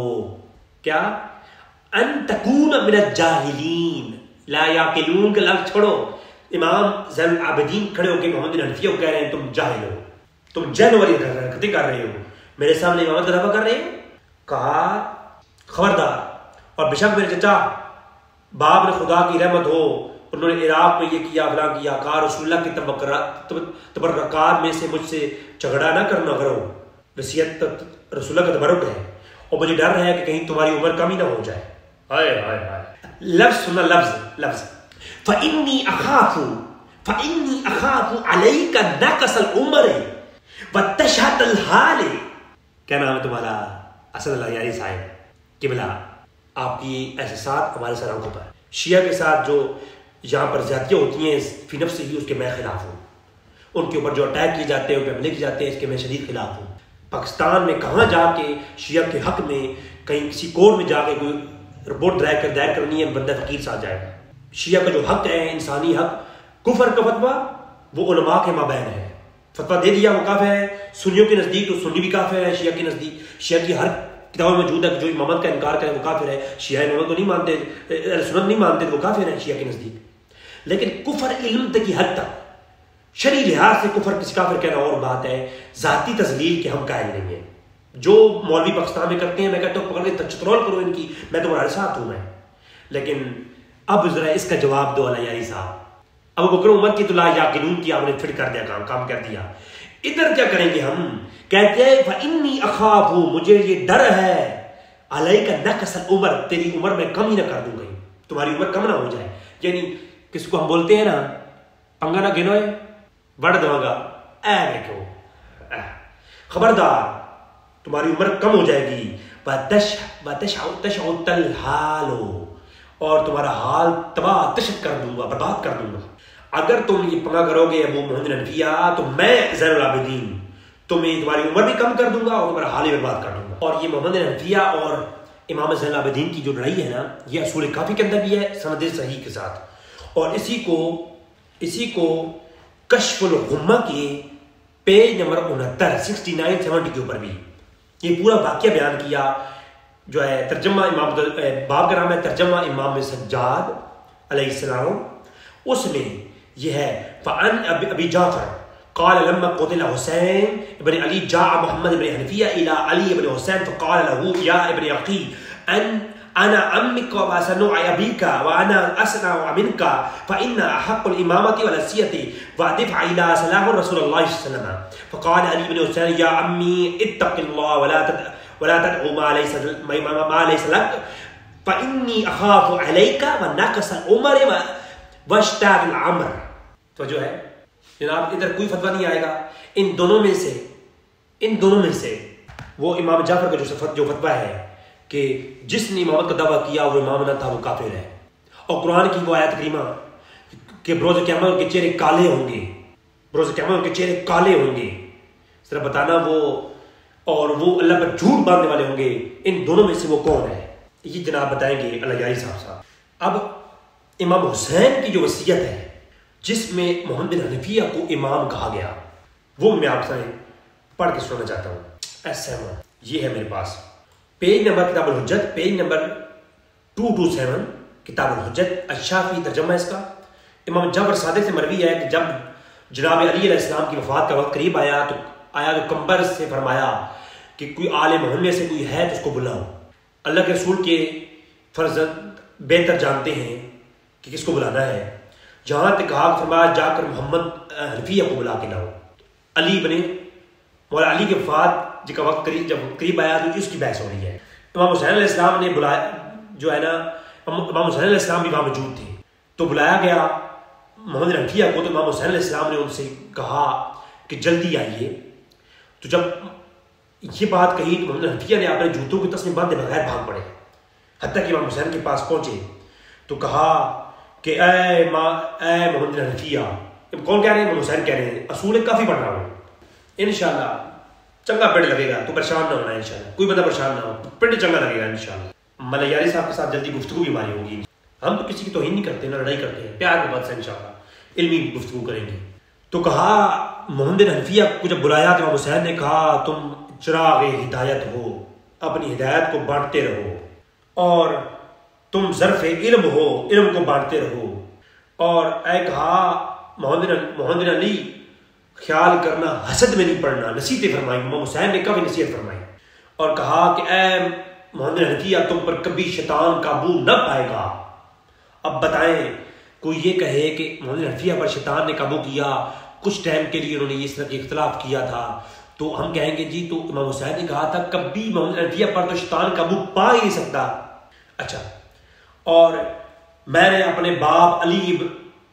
کیا؟ ان تکون من الجاہلین. لا یعقلون کا لفظ چھوڑو. امام زین العابدین کھڑے ہو کے محمد بن حنفیہ کو کہہ رہے ہیں تم جاہل ہو, تم جہل والی حرکتیں کر رہے ہو, میرے سامنے امامت کا دعویٰ کر رہے ہو. کہا خبردار. اور بے شک میرے چچا باپ نے خدا کی رحمت ہو, انہوں نے عراق میں یہ کیا فلاں کیا, کہا رسول اللہ کی تبرکات میں سے مجھ سے جھگڑا نہ کرنا کرو, وصیت رسول اللہ کا تبرک ہے, اور مجھے ڈر ہے کہ کہیں تمہاری عمر کم ہی نہ ہو جائے. ہائے ہائے ہائے. لفظ سننا, لفظ فإنی اخاف علیک نقص العمر وتشہت الحال. کیا نام ہے تمہارا؟ اسد اللہ یاری صاحب. قبلہ آپ کی احساسات ہمارے سر آنکھوں پر. شیعہ کے ساتھ جو یہاں پر زیادتیاں ہوتی ہیں فی نفس ہی اس کے میں خلاف ہوں. ان کے اوپر جو اٹیک کیے جاتے ہیں, ان پہ حملے کیے جاتے ہیں, اس کے میں شدید خلاف ہوں. پاکستان میں کہاں جا کے شیعہ کے حق میں کہیں کسی کورٹ میں جا کے کوئی رپورٹ دائر کرنی ہے, بندہ فقیر ساتھ جائے گا. شیعہ کا جو حق ہے انسانی حق, کفر کا فتویٰ وہ علماء کے مابین ہے. فتویٰ دے دیا وہ کافر ہے. سنیوں کے نزدیک تو سنی بھی کافر ہے, شیعہ کے نزدیک شیعہ کی ہر کتابوں میں موجود ہے کہ جو امامت کا انکار کرے وہ کافر ہے. شیعہ امامت کو نہیں مانتے, سنت نہیں مانتے تو وہ کافر ہے شیعہ کے نزدیک. لیکن کفر علم تک کی حد تک, شرعی لحاظ سے کفر کسی کافر کہنا اور بات ہے, ذاتی تذلیل کے ہم قائل نہیں ہیں. جو مولوی پاکستان میں کرتے ہیں میں کہتا ہوں پکڑ کے چترول کرو ان کی, میں تمہارے ساتھ ہوں. میں لیکن اب ذرا اس کا جواب دو علیاری صاحب. ابو بکر عمر کی تو لا یعقلون کی آپ نے فٹ کر دیا, کام کر دیا. ادھر کیا کریں گے ہم؟ کہتے ہیں فإنی اخاف, مجھے یہ ڈر ہے, علیک نقص العمر, تیری عمر میں کم ہی نہ کر دوں گی, تمہاری عمر کم نہ ہو جائے. یعنی کس کو ہم بولتے ہیں نا, پنگا نہ گنو ہے بڑھ دوں گا, اے میں کیوں, خبردار تمہاری عمر کم ہو جائے گی. وتشعت الحال, اور تمہارا حال تباہ تشت کر دوں گا, برباد کر دوں گا. اگر تم یہ پنگا کرو گے ابو محمد بن حنفیہ, تو میں زین العابدین تمہیں تمہاری عمر بھی کم کر دوں گا اور تمہارا حال ہی برباد کر دوں گا. اور یہ محمد بن حنفیہ اور امام زین العابدین کی جو لڑائی ہے نا, یہ اصول کافی کے اندر بھی ہے سند صحیح کے ساتھ. اور اسی کو کشف الغمہ کے پیج نمبر 69-70 کے اوپر بھی یہ پورا واقعہ بیان کیا, جو ہے ترجمہ امام باب کا نام ہے ترجمہ امام سجاد علیہ السلام. اس میں یہ ہے فعن ابی جعفر قال لما قتل حسین ابن علی جاء محمد ابن حنفیہ الى علی ابن حسین فقال له یا ابن عقی انا عمک وسنوع ابیک وانا اسنع منک فان احق الامامة والسیة وادفع الى سلام رسول اللہ صلی اللہ علیہ وسلم. فقال علی ابن حسین یا عمی اتق اللہ ولا تدعو ما ليس لك فإني أخاف عليك ونقص العمر واشتاد العمر. تو جو ہے جناب ادھر کوئی فتویٰ نہیں آئے گا. ان دونوں میں سے وہ امام جعفر کا جو فتویٰ ہے کہ جس نے امامت کا دعویٰ کیا وہ امام نہ تھا وہ کافر ہے. اور قرآن کی وہ آیت کریمہ کہ بروز قیامت ان کے چہرے کالے ہوں گے, بروز قیامت ان کے چہرے کالے ہوں گے, ذرا بتانا وہ اور وہ اللہ پر جھوٹ باندھنے والے ہوں گے, ان دونوں میں سے وہ کون ہے؟ یہ جناب بتائیں گے اللہ یاری صاحب. اب امام حسین کی جو وصیت ہے جس میں محمد بن حنفیہ کو امام کہا گیا, وہ میں آپ سے پڑھ کے سنانا چاہتا ہوں. ایسا یہ ہے میرے پاس پیج نمبر کتاب الحجت, پیج نمبر 227 کتاب الحجت, الشافعی ترجمہ اس کا. امام جعفر صادق سے مروی ہے کہ جب جناب علی علیہ السلام کی وفات کا وقت قریب آیا تو کمبر سے فرمایا کہ کوئی آل محمد سے کوئی ہے تو اس کو بلاؤ. اللہ کے رسول کے فرزند بہتر جانتے ہیں کہ کس کو بلانا ہے. جہاں تک کہا فرمایا جا کر محمد حنفیہ کو بلا کے لاؤ. علی بنے مولا علی کے وفات کا وقت جب قریب آیا تو اس کی بحث ہو رہی ہے. امام حسین علیہ السلام نے بلایا, جو ہے نا امام حسین علیہ السلام بھی وہاں موجود تھے, تو بلایا گیا محمد حنفیہ کو. تو امام حسین علیہ السلام نے ان سے کہا کہ جلدی آئیے. تو جب یہ بات کہی تو محمد حنفیہ نے اپنے جوتوں کی تسمیں باندھے بغیر بھاگ پڑے, حتیٰ کہ امام حسین کے پاس پہنچے تو کہا کہ اے محمد حنفیہ. کون کہہ رہے ہیں؟ امام حسین کہہ رہے ہیں اصول کافی پڑھ رہا ہوں, انشاءاللہ چنگا پڑھ لگے گا, تو پریشان نہ ہونا انشاءاللہ, کوئی بندہ پریشان نہ ہو, پڑھ چنگا لگے گا انشاءاللہ. ملیاری صاحب کے ساتھ جلدی گفتگو بھی ہماری ہوگی. ہم تو کسی کی توہین نہیں کرتے, نہ لڑائی کرتے ہیں, پیار محبت سے انشاءاللہ علمی گفتگو کریں گے. تو کہا محمد حنفیہ کو جب بلایا تو امام حسین نے کہا تم چراغ ہدایت ہو، اپنی ہدایت کو بانٹتے رہو، اور تم ظرف علم ہو، علم کو بانٹتے رہو۔ اور اے کہا محمد علی خیال کرنا حسد میں نہیں پڑنا، نصیحتیں فرمائی، امام حسین نے کافی نصیحت فرمائی، اور کہا کہ اے محمد حنفیہ تم پر کبھی شیطان قابو نہ پائے گا۔ اب بتائیں کوئی یہ کہے کہ محمد حنفیہ پر شیطان نے قابو کیا، کچھ ٹائم کے لیے انہوں نے اس طرح کے اختلاف کیا تھا، تو ہم کہیں گے جی تو امام حسین نے کہا تھا کبھی محمد حنفیہ پر تو شیطان قابو پا ہی نہیں سکتا۔ اچھا، اور میں نے اپنے باپ علی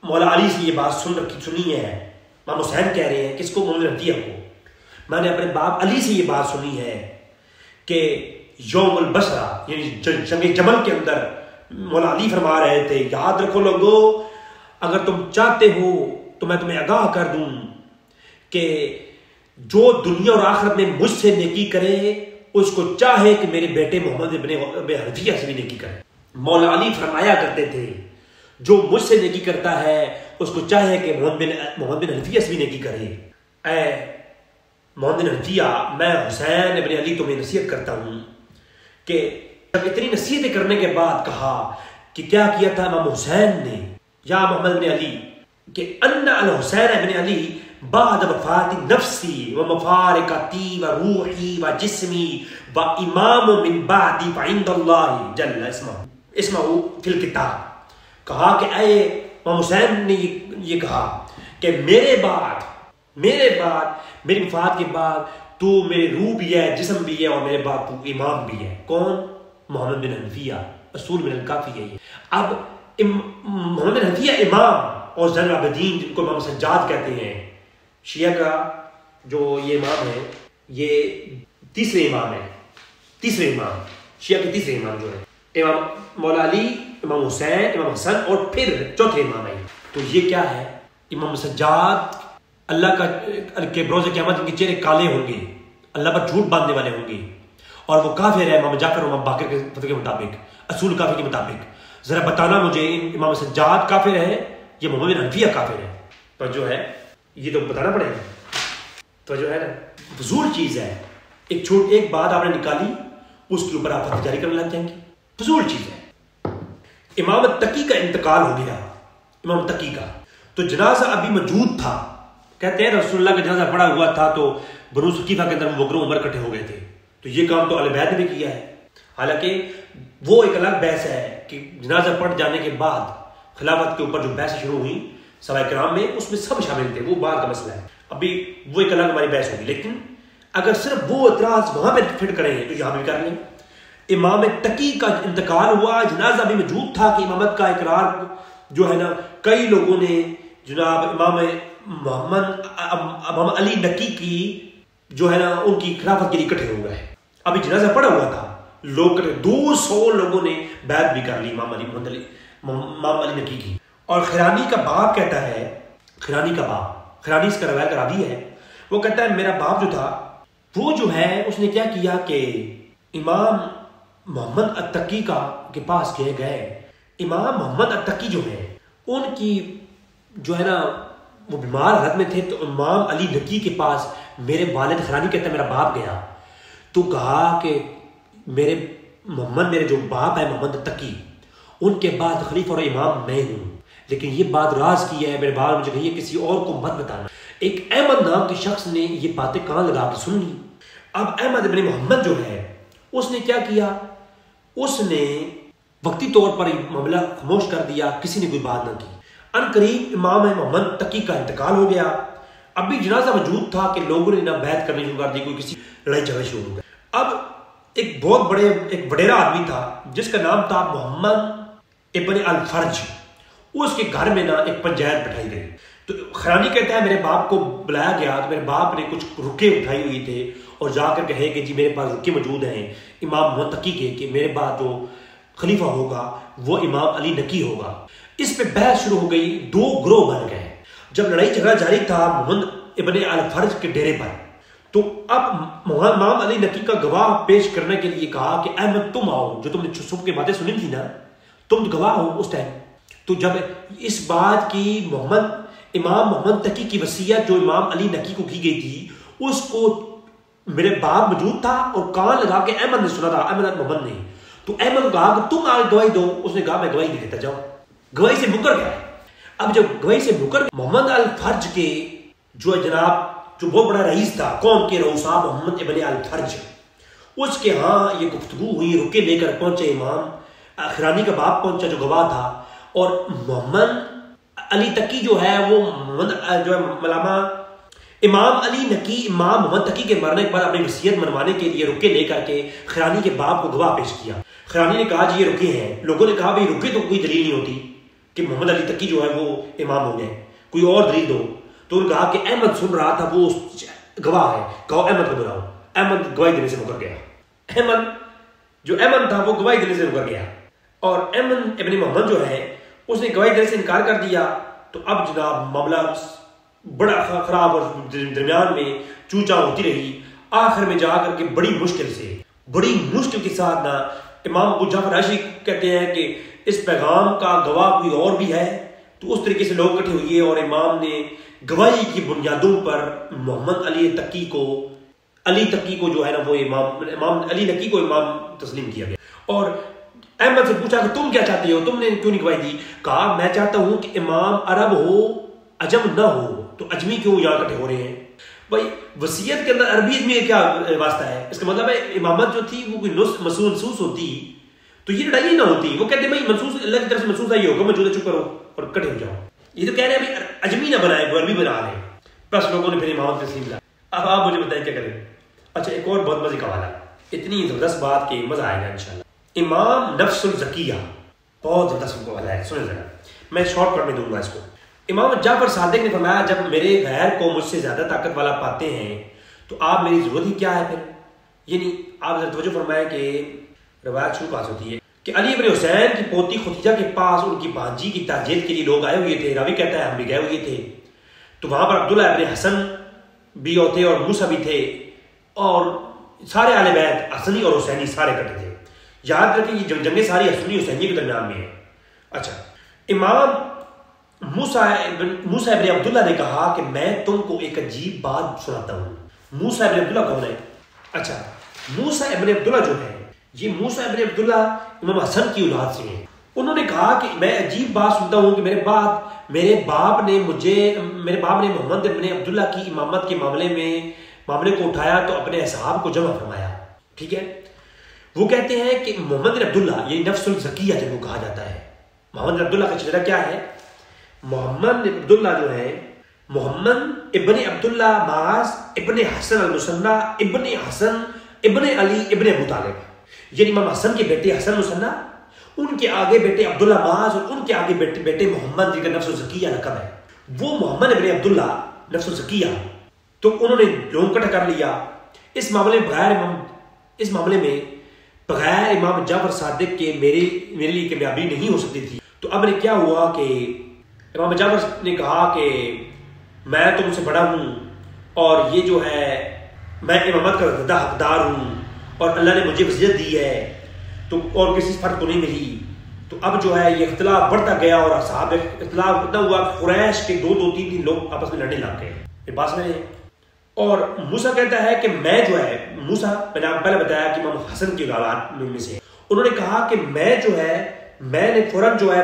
مولا علی سے یہ بات سنی ہے، امام حسین کہہ رہے ہیں کس کو؟ محمد حنفیہ کو۔ میں نے اپنے باپ علی سے یہ بات سنی ہے کہ یوم البصرہ یعنی جنگ جمل کے اندر مولا علی فرما رہے تھے یاد رکھو لوگو، اگر تم چاہتے ہو تو میں تمہیں آگاہ کر دوں کہ جو دنیا اور آخرت میں مجھ سے نیکی کرے اس کو چاہے کہ میرے بیٹے محمد ابن حنفیہ سے بھی نیکی کرے۔ مولا علی فرمایا کرتے تھے جو مجھ سے نیکی کرتا ہے اس کو چاہے کہ محمد بن حنفیہ سے بھی نیکی کرے۔ اے محمد بن حنفیہ، میں حسین ابن علی تمہیں نصیحت کرتا ہوں کہ جب اتنی نصیحتیں کرنے کے بعد کہا کہ کیا کیا تھا امام حسین نے، یا محمد بن علی، کہ ان الحسین ابن علی بعد وفات نفسی و مفارقتی و روحی و جسمی و امام من بعدی فعند اللہ جل اسمہ فی الکتاب۔ کہا کہ اے امام حسین نے یہ کہا کہ میرے بعد میری وفات کے بعد تو میرے روح بھی ہے، جسم بھی ہے، اور میرے بعد تو امام بھی ہے۔ کون؟ محمد بن حنفیہ، اصول من الکافی ہے یہ۔ اب محمد بن حنفیہ امام اور زین العابدین جن کو امام سجاد کہتے ہیں، شیعہ کا جو یہ امام ہے یہ تیسرے امام شیعہ کے تیسرے امام جو ہے امام مولا علی، امام حسین، امام حسن، اور پھر چوتھے امام ہے۔ تو یہ کیا ہے؟ امام سجاد اللہ کا کے بروز قیامت ان کے چہرے کالے ہوں گے، اللہ پر جھوٹ باندھنے والے ہوں گے، اور وہ کافر ہے امام جعفر اور امام باقر کے فتوے کے مطابق، اصول کافی کے مطابق۔ ذرا بتانا مجھے امام سجاد کافر ہے یا محمد بن حنفیہ کافر ہے؟ پر جو ہے یہ تو بتانا پڑے گا، تو جو ہے نا فضول چیز ہے، ایک بات آپ نے نکالی اس کے اوپر آپ فتوی جاری کرنے لگ جائیں گے، فضول چیز ہے۔ امام تقی کا انتقال ہو گیا، امام تقی کا، تو جنازہ ابھی موجود تھا، کہتے ہیں رسول اللہ کا جنازہ پڑا ہوا تھا تو بنو ثقیفہ کے اندر بکر عمر اکٹھے ہو گئے تھے، تو یہ کام تو اہل بیت نے بھی کیا ہے۔ حالانکہ وہ ایک الگ بحث ہے کہ جنازہ پڑ جانے کے بعد خلافت کے اوپر جو بحث شروع ہوئی صحابہ کرام میں، اس میں سب شامل تھے، وہ بعد کا مسئلہ ہے، ابھی وہ ایک الگ ہماری بحث ہوگی۔ لیکن اگر صرف وہ اعتراض وہاں پہ فٹ کریں تو یہاں بھی کر لیں۔ امام تقی کا انتقال ہوا، جنازہ بھی موجود تھا کہ امامت کا اقرار جو ہے نا کئی لوگوں نے جناب امام علی نقی کی جو ہے نا ان کی خلافت کے لیے اکٹھے ہو گئے، ابھی جنازہ پڑا ہوا تھا، لوگ 200 لوگوں نے بیعت بھی کر لی امام علی نقی کی۔ اور خیرانی کا باپ کہتا ہے، خیرانی اس کا روایت راوی ہے، وہ کہتا ہے میرا باپ جو تھا وہ جو ہے اس نے کیا کیا کہ امام محمد التقی کے پاس گئے۔ امام محمد التقی جو ہے ان کی جو ہے نا وہ بیمار حالت میں تھے، تو امام علی نقی کے پاس میرے والد خیرانی کہتا ہے میرا باپ گیا تو کہا کہ میرے جو باپ ہے محمد التقی، ان کے بعد خلیفہ اور امام میں ہوں، لیکن یہ بات راز کی ہے، میرے بال مجھے کہیے کسی اور کو مت بتانا۔ ایک احمد نام کے شخص نے یہ باتیں کان لگا کے سن لی۔ اب احمد ابن محمد جو ہے اس نے کیا کیا، اس نے وقتی طور پر معاملہ خاموش کر دیا، کسی نے کوئی بات نہ کی۔ ان قریب امام محمد تقی کا انتقال ہو گیا، اب بھی جنازہ موجود تھا کہ لوگوں نے نہ بیعت کرنی شروع کر دی، کوئی کسی لڑائی جھگڑے شروع ہو گئے۔ اب ایک بہت بڑے ایک وڈیرا آدمی تھا جس کا نام تھا محمد ابن الفرج، اس کے گھر میں نا ایک پنچایت بٹھائی گئی۔ تو خیرانی کہتا ہے میرے باپ کو بلایا گیا تو میرے باپ نے کچھ رکے اٹھائی ہوئی تھے اور جا کر کہے کہ جی میرے پاس رکے موجود ہیں امام محمد تقی کے، کہ میرے بعد جو خلیفہ ہوگا وہ امام علی نقی ہوگا۔ اس پہ بحث شروع ہو گئی، 2 گروہ بن گئے۔ جب لڑائی جھگڑا جاری تھا محمد ابن الفرج کے ڈیرے پر، تو اب امام علی نقی کا گواہ پیش کرنے کے لیے کہا کہ احمد تم آؤ، جو تم نے صبح کی باتیں سنی تھی نا، تم گواہ ہو اس ٹائم۔ تو جب اس بات کی امام محمد تقی کی وصیت جو امام علی نقی کو کی گئی تھی اس کو میرے باپ موجود تھا اور کان لگا کے احمد نے سنا تھا، احمد محمد نے، تو احمد کو کہا کہ تم آگے گواہی دو، اس نے کہا میں گواہی نہیں دیتا، جاؤ، گواہی سے مکر گیا۔ اب جب گواہی سے مکر، محمد الفرج کے جو جناب جو بہت بڑا رئیس تھا قوم کے رؤسا محمد ابن الفرج، اس کے ہاں یہ گفتگو ہوئی، رکے لے کر پہنچے امام خرانی کا باپ پہنچا جو گواہ تھا، اور محمد علی تقی جو ہے وہ جو ہے ملامہ امام علی نقی امام محمد تقی کے مرنے کے بعد اپنی وصیت منوانے کے لیے رکے لے کر کے خرانی کے باپ کو گواہ پیش کیا۔ خرانی نے کہا جی یہ رکے ہیں، لوگوں نے کہا بھائی رکے تو کوئی دلیل نہیں ہوتی کہ محمد علی تقی جو ہے وہ امام ہو گئے، کوئی اور دلیل دو۔ تو انہوں نے کہا کہ احمد سن رہا تھا، وہ گواہ ہے، کہو احمد کو بلاؤ۔ احمد گواہی دینے سے مکر گیا، احمد تھا وہ گواہی دینے سے مکر گیا، اور احمد ابن محمد جو ہے اس نے گواہی دینے سے انکار کر دیا۔ تو اب جناب معاملہ بڑا خراب اور درمیان میں چوچا ہوتی رہی، آخر میں جا کر کے بڑی مشکل کے ساتھ نا امام ابو جعفر عائشی کہتے ہیں کہ اس پیغام کا گواہ کوئی اور بھی ہے، تو اس طریقے سے لوگ اکٹھے ہوئے اور امام نے گواہی کی بنیادوں پر محمد علی تقی کو جو ہے نا وہ امام علی نقی کو امام تسلیم کیا گیا۔ اور احمد سے پوچھا کہ تم کیا چاہتے ہو، تم نے کیوں نہیں گواہی دی؟ کہا میں چاہتا ہوں کہ امام عرب ہو عجم نہ ہو، تو اجمی کیوں یہاں اکٹھے ہو رہے ہیں؟ بھائی وصیت کے اندر عربی میں کیا واسطہ ہے؟ اس کا مطلب ہے امامت جو تھی وہ کوئی منسوس ہوتی تو یہ لڑائی نہ ہوتی۔ وہ کہتے ہیں بھائی منسوس اللہ کی طرف سے منسوس ہے، یہ ہوگا موجودہ چپ کرو اور اکٹھے ہو جاؤ۔ یہ تو کہہ رہے ہیں بھائی اجمی نہ بنائے، وہ عربی بنا رہے ہیں، بس لوگوں نے پھر امامت تسلیم لا۔ اب آپ مجھے بتائیں کیا کریں؟ اچھا ایک اور بہت مزے کا والا، اتنی زبردست بات کہ مزہ آئے گا انشاءاللہ۔ امام نفس الزکیہ، بہت زبردست والا ہے، سنیں ذرا، میں شارٹ کٹ میں دوں گا اس کو۔ امام جعفر صادق نے فرمایا جب میرے غیر کو مجھ سے زیادہ طاقت والا پاتے ہیں تو آپ میری ضرورت ہی کیا ہے پھر؟ یعنی آپ ذرا توجہ فرمائیں کہ روایت شروع پاس ہوتی ہے کہ علی ابن حسین کی پوتی ختیجہ کے پاس ان کی بھانجی کی تعزیت کے لیے لوگ آئے ہوئے تھے، راوی کہتا ہے ہم بھی گئے ہوئے تھے، تو وہاں پر عبداللہ ابن حسن بھی تھے اور موسیٰ بھی تھے، اور سارے اہل بیت حسنی اور حسینی سارے اکٹھے تھے۔ یاد رکھیں یہ جنگیں ساری حسنی حسینی کے درمیان میں ہیں۔ اچھا امام موسیٰ ابن عبداللہ نے کہا کہ میں تم کو ایک عجیب بات سناتا ہوں۔ موسیٰ ابن عبداللہ کون ہے؟ اچھا موسیٰ ابن عبداللہ جو ہے یہ موسیٰ ابن عبداللہ امام حسن کی اولاد سے ہیں۔ انہوں نے کہا کہ میں عجیب بات سنتا ہوں کہ میرے باپ نے محمد ابن عبداللہ کی امامت کے معاملے کو اٹھایا تو اپنے اصحاب کو جمع فرمایا، ٹھیک ہے؟ وہ کہتے ہیں کہ محمد بن عبداللہ یہ نفس الزکیہ جن کو کہا جاتا ہے۔ محمد بن عبداللہ کا چہرہ کیا ہے؟ محمد بن عبداللہ جو ہے محمد ابن عبداللہ معاذ ابن حسن المثنى ابن حسن ابن علی ابن ابو طالب، یعنی امام حسن کے بیٹے حسن المثنى، ان کے آگے بیٹے عبداللہ معاذ اور ان کے آگے بیٹے محمد جن کا نفس الزکیہ لقب ہے، وہ محمد ابن عبداللہ نفس الزکیہ۔ تو انہوں نے لوگ اکٹھا کر لیا اس معاملے میں بغیر امام جعفر صادق کے میرے لیے کامیابی نہیں ہو سکتی تھی۔ تو اب نے کیا ہوا کہ امام جعفر نے کہا کہ میں تم سے بڑا ہوں اور یہ جو ہے میں امامت کا زیادہ حقدار ہوں اور اللہ نے مجھے وصیت دی ہے تو اور کسی فرد کو نہیں ملی۔ تو اب جو ہے یہ اختلاف بڑھتا گیا اور اصحاب اختلاف اتنا ہوا کہ قریش کے دو تین لوگ آپس میں لڑنے لگ گئے یہ پاس میں۔ اور موسیٰ کہتا ہے کہ میں جو ہے موسیٰ میں نے آپ پہلے بتایا کہ امام حسن کی اولاد میں سے، انہوں نے کہا کہ میں نے فوراً جو ہے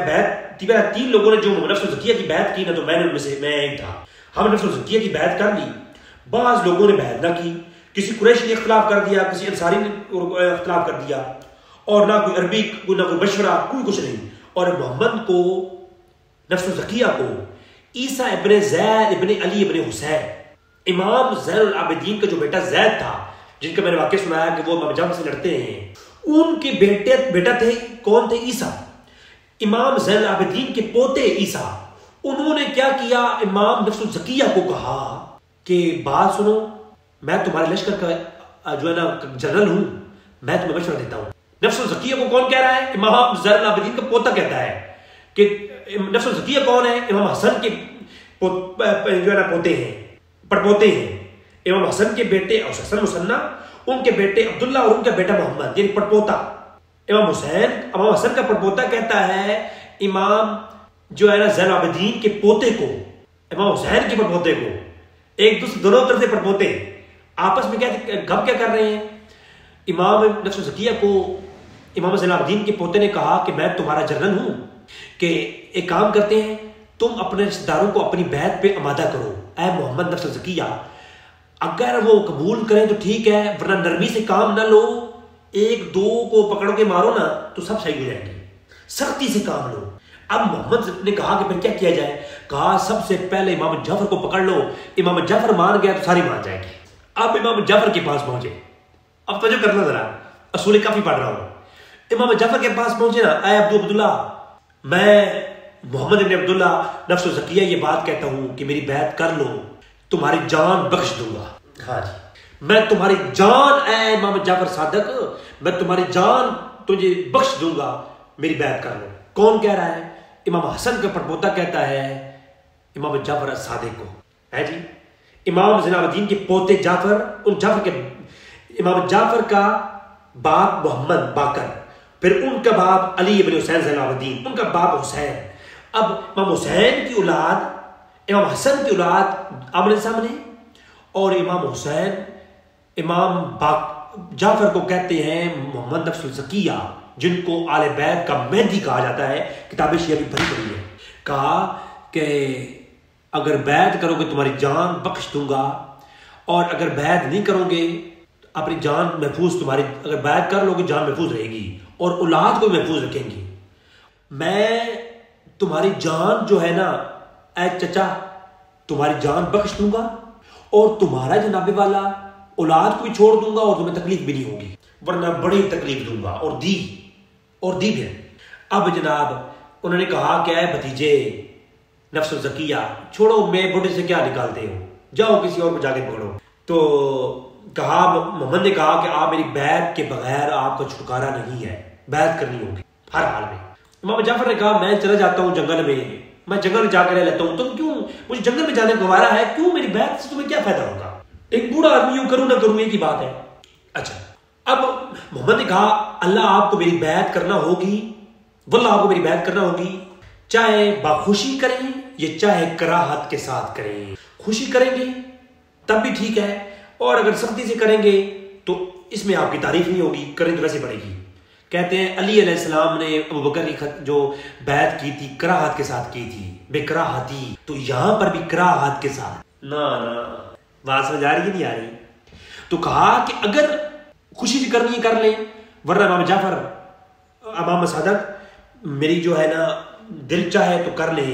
بیعت تین لوگوں نے جو نفس الزکیہ کی بیعت کی نا تو میں نے ان میں سے میں ایک تھا، ہم نفس الزکیہ کی بیعت کر لی۔ بعض لوگوں نے بیعت نہ کی، کسی قریش نے اختلاف کر دیا، کسی انصاری نے اختلاف کر دیا، اور نہ کوئی عربی نہ کوئی مشورہ، کوئی کچھ نہیں۔ اور محمد کو نفس الزکیہ کو عیسیٰ ابن زید ابن علی ابن حسین امام زین العابدین کا جو بیٹا زید تھا جن کا میں نے واقعہ سنایا کہ وہ امام جعفر سے لڑتے ہیں، ان کے بیٹا تھے کون تھے؟ عیسیٰ، امام زین العابدین کے پوتے عیسیٰ۔ انہوں نے کیا کیا؟ امام نفس الزکیہ کو کہا کہ بات سنو، میں تمہارے لشکر کا جو ہے نا جنرل ہوں، میں تمہیں مشورہ دیتا ہوں۔ نفس الزکیہ کو کون کہہ رہا ہے؟ امام زین العابدین کا پوتا کہتا ہے کہ نفس الزکیہ کون ہے؟ امام حسن کے جو ہے نا پوتے ہیں، پڑپوتے ہیں، امام حسن کے بیٹے اور حسن مثنى، ان کے بیٹے عبداللہ اور ان کا بیٹا محمد، یعنی پڑپوتا۔ امام حسن کا پڑپوتا کہتا ہے امام جو ہے نا زین العابدین کے پوتے کو، امام حسین کے پڑپوتے کو، ایک دوسرے دونوں طرف سے پڑپوتے، آپس میں گپ کیا کر رہے ہیں؟ امام نفس زکیہ کو امام زین العابدین کے پوتے نے کہا کہ میں تمہارا جنرل ہوں، کہ ایک کام کرتے ہیں، تم اپنے رشتہ داروں کو اپنی بیعت پہ آمادہ کرو، اے محمد نفس زکیہ، اگر وہ قبول کریں تو ٹھیک ہے، ورنہ نرمی سے کام نہ لو، ایک دو کو پکڑ کے مارو نا تو سب صحیح ہو جائیں گے، سختی سے کام لو۔ اب محمد نے کہا کہ پھر کیا کیا جائے؟ کہا سب سے پہلے امام جعفر کو پکڑ لو، امام جعفر مان گیا تو ساری مان جائیں گے۔ اب امام جعفر کے پاس پہنچے، اب توجہ کرنا ذرا، اصول کافی پڑھ رہا ہوں۔ امام جعفر کے پاس پہنچے نا، اے عبداللہ، میں محمد بن عبداللہ نفس زکیہ یہ بات کہتا ہوں کہ میری بیعت کر لو، تمہاری جان بخش دوں گا۔ ہاں جی، میں تمہاری جان، اے امام جعفر صادق، میں تمہاری جان تجھے بخش دوں گا، میری بیعت کر لو۔ کون کہہ رہا ہے؟ امام حسن کا پڑپوتا کہتا ہے امام جعفر صادق کو، ہے جی۔ امام زین العابدین کے پوتے جعفر، ان جعفر کے امام جعفر کا باپ محمد باقر، پھر ان کا باپ علی ابن حسین زین العابدین، ان کا باپ حسین۔ اب امام حسین کی اولاد، امام حسن کی اولاد آمنے سامنے، اور امام حسین، امام جعفر کو کہتے ہیں محمد نفس زکیہ، جن کو آل بیت کا مہدی کہا جاتا ہے، کتاب شیعہ بھی بھری پڑی ہے۔ کہا کہ اگر بیعت کرو گے تمہاری جان بخش دوں گا، اور اگر بیعت نہیں کرو گے اپنی جان محفوظ، تمہاری اگر بیعت کر لو گے جان محفوظ رہے گی اور اولاد کو محفوظ رکھیں گی۔ میں تمہاری جان جو ہے نا اے چچا، تمہاری جان بخش دوں گا، اور تمہارا جناب والا اولاد کو بھی چھوڑ دوں گا، اور تمہیں تکلیف بھی نہیں ہوگی، ورنہ بڑی تکلیف دوں گا، اور دی پھر۔ اب جناب انہوں نے کہا کہ اے بھتیجے نفس زکیہ، چھوڑو، میں بڑھے سے کیا نکالتے ہو، جاؤ کسی اور کو جا کے پکڑو۔ تو کہا، محمد نے کہا کہ آپ میری بیعت کے بغیر آپ کا چھٹکارا نہیں ہے، بیعت کرنی ہوگی ہر حال میں۔ امام جعفر نے کہا میں چلا جاتا ہوں جنگل میں جنگل میں جا کے رہ لیتا ہوں، تم کیوں مجھے جنگل میں جانے کو گوارا ہے، کیوں میری بیعت سے تمہیں کیا فائدہ ہوگا؟ ایک بوڑھا آدمی ہوں، کروں نہ کروں ایک ہی بات ہے۔ اچھا، اب محمد نے کہا اللہ آپ کو میری بیعت کرنا ہوگی، واللہ آپ کو میری بیعت کرنا ہوگی، چاہے باخوشی کریں یا چاہے کراہت کے ساتھ کریں۔ خوشی کریں گے تب بھی ٹھیک ہے، اور اگر سختی سے کریں گے تو اس میں آپ کی تعریف نہیں ہوگی، کریں تو ویسے پڑے گی۔ کہتے ہیں علی علیہ السلام نے ابو بکر کی جو بیعت کی تھی کراہت کے ساتھ کی تھی، بے کراہتی، تو یہاں پر بھی کراہت کے ساتھ نا بات سمجھ آ رہی ہے نہیں آ رہی؟ تو کہا کہ اگر خوشی سے کرنی ہے کر لیں، ورنہ امام جعفر، امام صادق، میری جو ہے نا دل چاہے تو کر لیں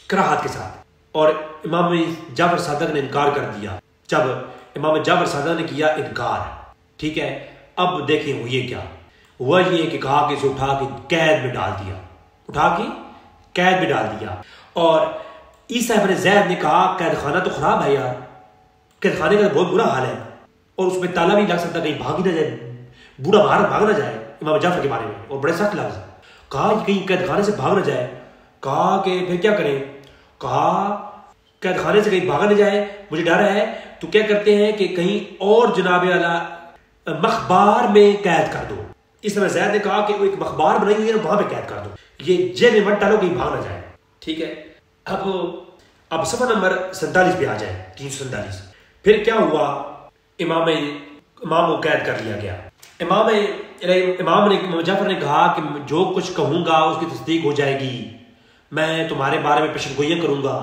کراہت کے ساتھ۔ اور امام جعفر صادق نے انکار کر دیا۔ جب امام جعفر صادق نے کیا انکار، ٹھیک ہے، اب دیکھیں وہ یہ کیا ہوا، یہ کہ کہا کہ اسے اٹھا کے قید میں ڈال دیا، اٹھا کے قید میں ڈال دیا۔ اور عیسیٰ ابن زید نے کہا قید خانہ تو خراب ہے یار، قید خانے کا بہت برا حال ہے، اور اس میں تالا بھی لگ سکتا، کہیں بھاگ نہ جائے، بوڑھا باہر بھاگ نہ جائے، امام جعفر کے بارے میں، اور بڑے سخت لفظ۔ کہا کہیں قید خانے سے بھاگ نہ جائے، کہا کہ پھر کیا کریں؟ کہا قید خانے سے کہیں بھاگا نہ جائے، مجھے ڈر ہے، تو کیا کرتے ہیں کہ کہیں اور جناب اعلیٰ مخبار میں قید کر دو۔ اس طرح زید نے کہا کہ وہ ایک مخبار بنائی ہوئی ہے نا، وہاں پہ قید کر دو، یہ جیل میں مت ڈالو کہیں بھاگ نہ جائے، ٹھیک ہے۔ اب صفحہ نمبر 47 پہ آ جائے، 347۔ پھر کیا ہوا؟ امام کو قید کر لیا گیا۔ امام جعفر نے کہا کہ جو کچھ کہوں گا اس کی تصدیق ہو جائے گی، میں تمہارے بارے میں پیشن گوئیاں کروں گا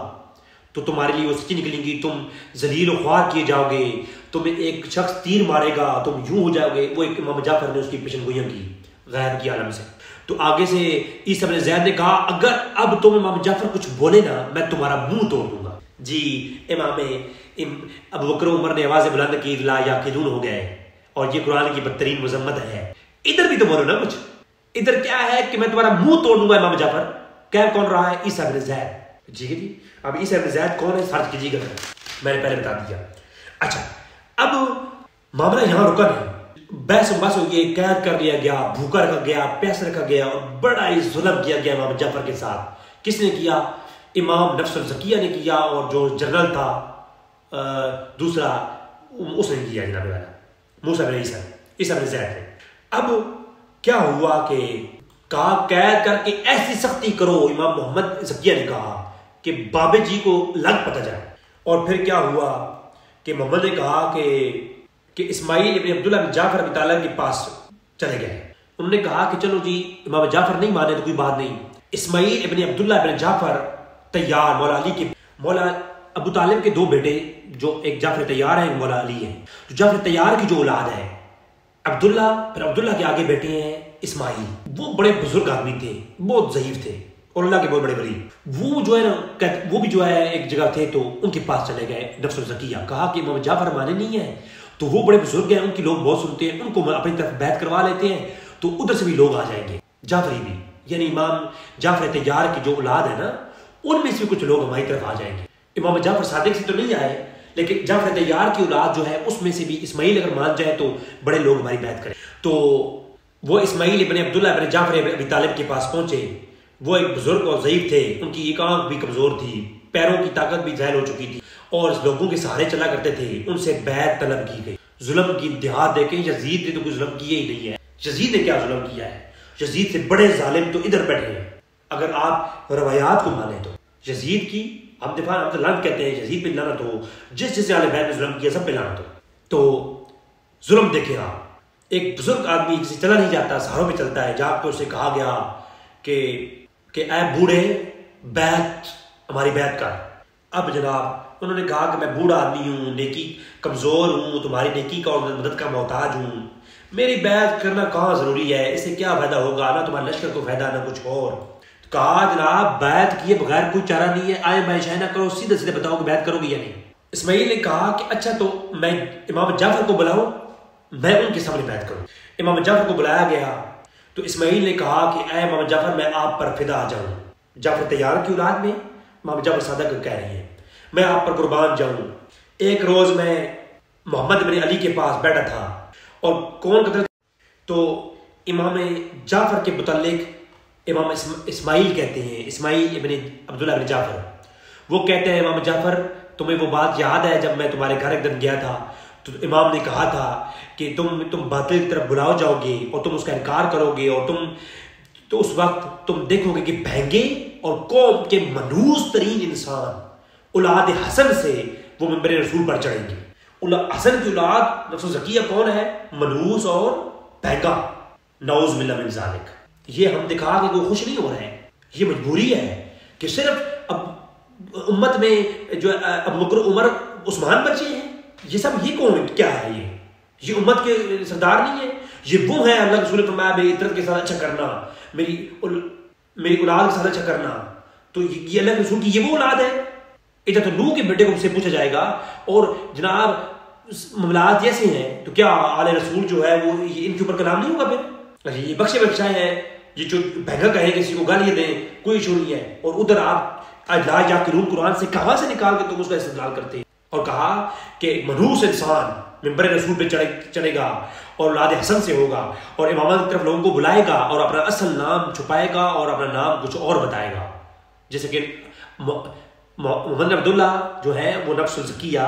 تو تمہارے لیے وہ سچی نکلیں گی، تم ذلیل و خوار کیے جاؤ گے، تمہیں ایک شخص تیر مارے گا، تم یوں ہو جاؤ گے۔ وہ ایک امام جعفر نے اس کی پیشن گوئیاں کی غیب کی عالم سے۔ تو آگے سے عیسیٰ بن زید نے کہا اگر اب تم امام جعفر کچھ بولے نا میں تمہارا منہ توڑ دوں گا۔ جی امام ابو بکر عمر نے آواز بلند کی، لا یاقلون ہو گئے، اور یہ قرآن کی بدترین مذمت ہے۔ ادھر بھی تو بولو نا کچھ، ادھر کیا ہے کہ میں تمہارا منہ توڑ دوں گا امام جعفر۔ کہہ کون رہا ہے؟ عیسیٰ بن زید۔ جی جی، اب عیسیٰ بن زید کون ہے سرچ کیجیے گا، میں نے پہلے بتا دیا۔ اچھا، اب معاملہ یہاں رکا نہیں، بحث بس ہوئی، قید کر لیا گیا، بھوکا رکھا گیا، پیسہ رکھا گیا، اور بڑا ہی ظلم کیا گیا امام جعفر کے ساتھ۔ کس نے کیا؟ امام نفس زکیہ نے کیا، اور جو جنرل تھا دوسرا اس نے کیا، جناب والا موسیٰ بن عیسیٰ بن زید نے۔ اب کیا ہوا کہ کہا قید کر کے ایسی سختی کرو، امام محمد زکیہ نے کہا کہ بابے جی کو لگ پتہ جائے۔ اور پھر کیا ہوا کہ محمد نے کہا کہ کہ اسماعیل ابن عبداللہ بن جعفر ابی طالب کے پاس چلے گئے. انہوں نے کہا کہ چلو جی امام جعفر نہیں مانے تو کوئی بات نہیں. اسماعیل ابن عبداللہ ابن جعفر طیار مولا علی کے مولا ابو طالب کے 2 بیٹے جو ایک جعفر طیار ہیں مولا علی ہیں. تو جعفر طیار کی جو اولاد ہے عبداللہ، پھر عبداللہ کے آگے بیٹے ہیں اسماعیل. وہ بڑے بزرگ آدمی تھے، بہت ضعیف تھے اور اللہ کے بہت بڑے ولی. وہ جو ہے نا وہ بھی جو ہے ایک جگہ تھے تو ان کے پاس چلے گئے نفس الزکیہ. کہا کہ امام جعفر مانے نہیں ہیں تو وہ بڑے بزرگ ہیں، ان کی لوگ بہت سنتے ہیں، ان کو اپنی طرف بیعت کروا لیتے ہیں تو ادھر سے بھی لوگ آ جائیں گے جعفری بھی. یعنی امام جعفر طیار کی جو اولاد ہے نا ان میں سے کچھ لوگ ہماری طرف آ جائیں گے. امام جعفر صادق سے تو نہیں آئے لیکن جعفر طیار کی اولاد جو ہے اس میں سے بھی اسماعیل اگر مان جائے تو بڑے لوگ ہماری بیعت کریں. تو وہ اسماعیل ابن عبداللہ ابن جعفر ابی طالب کے پاس پہنچے. وہ ایک بزرگ اور ضعیف تھے، ان کی ایک آنکھ بھی کمزور تھی، پیروں کی طاقت بھی ظاہر ہو چکی تھی اور لوگوں کے سہارے چلا کرتے تھے. ان سے بیعت طلب کی گئی. ظلم کی انتہا دیکھیں، یزید نے تو کوئی ظلم کیا ہی نہیں ہے. یزید نے کیا ظلم کیا ہے؟ یزید سے بڑے ظالم تو ادھر بیٹھے ہیں اگر آپ روایات کو مانیں تو. یزید کی ہم لعنت کہتے ہیں، یزید پہ لعنت ہو، جس اہل بیت نے ظلم کیا سب پہ لعنت ہو. تو ظلم دیکھیں آپ، ایک بزرگ آدمی جسے چلا نہیں جاتا سہاروں پہ چلتا ہے، جہاں پہ اسے کہا گیا کہ اے بوڑھے بیعت ہماری بیعت کر. اب جناب انہوں نے کہا کہ میں بوڑھا آدمی ہوں، نیکی کمزور ہوں، تمہاری نیکی کا اور مدد کا محتاج ہوں، میری بیعت کرنا کہاں ضروری ہے، اس سے کیا فائدہ ہوگا، نہ تمہارے لشکر کو فائدہ نہ کچھ اور. کہا جناب بیعت کیے بغیر کوئی چارہ نہیں ہے، آئے میں شاہ نہ کرو، سیدھے سیدھے بتاؤ کہ بیعت کرو گی یا نہیں. اسماعیل نے کہا کہ اچھا تو میں امام جعفر کو بلاؤں، میں ان کے سامنے بیعت کروں. امام جعفر کو بلایا گیا تو اسماعیل نے کہا کہ اے امام جعفر میں آپ پر فدا آ جاؤں. جعفر طیار کی اولاد میں امام جعفر صادق کہہ رہی ہیں میں آپ پر قربان جاؤں. ایک روز میں محمد بن علی کے پاس بیٹھا تھا اور کون قتل تو امام جعفر کے متعلق امام اسماعیل کہتے ہیں، اسماعیل ابن عبداللہ ابن جعفر، وہ کہتے ہیں امام جعفر تمہیں وہ بات یاد ہے جب میں تمہارے گھر ایک دن گیا تھا تو امام نے کہا تھا کہ تم باطل کی طرف بلاؤ جاؤ گے اور تم اس کا انکار کرو گے اور تو اس وقت تم دیکھو گے کہ بھینگے اور قوم کے منحوس ترین انسان اولاد حسن سے وہ منبر رسول پر چڑھیں گے. حسن کی اولاد نفس الزکیہ کون ہے؟ منحوس اور بھینگا، نعوذ باللہ من ذالک. یہ ہم دکھا کہ کوئی خوش نہیں ہو رہے ہیں، یہ مجبوری ہے کہ صرف اب امت میں جو ابو بکر عمر عثمان بچے ہیں، یہ سب یہ کون کیا ہے؟ یہ امت کے سردار نہیں ہے، یہ وہ ہیں اللہ رسول فرمایا میری عطرت کے ساتھ اچھا کرنا، میری اولاد کے ساتھ اچھا کرنا. تو یہ اللہ رسول کی یہ وہ اولاد ہے. ادھر تو نوح کے بیٹے کو سے پوچھا جائے گا اور جناب معاملات جیسے ہیں تو کیا آل رسول جو ہے وہ ان کے اوپر کلام نہیں ہوگا؟ پھر یہ بخشے بخشائے ہیں، یہ جو بھینگا کہیں کسی کو گالیاں دیں کوئی ایشو نہیں ہے. اور ادھر آپ لا یعقلون قرآن سے کہاں سے نکال کے تم اس کا استدلال کرتے ہیں اور کہا کہ ایک منحوس انسان منبر رسول پہ چڑھے گا اور اولاد حسن سے ہوگا اور امامت کی طرف لوگوں کو بلائے گا اور اپنا اصل نام چھپائے گا اور اپنا نام کچھ اور بتائے گا. جیسے کہ محمد عبداللہ جو ہے وہ نفس الزکیہ،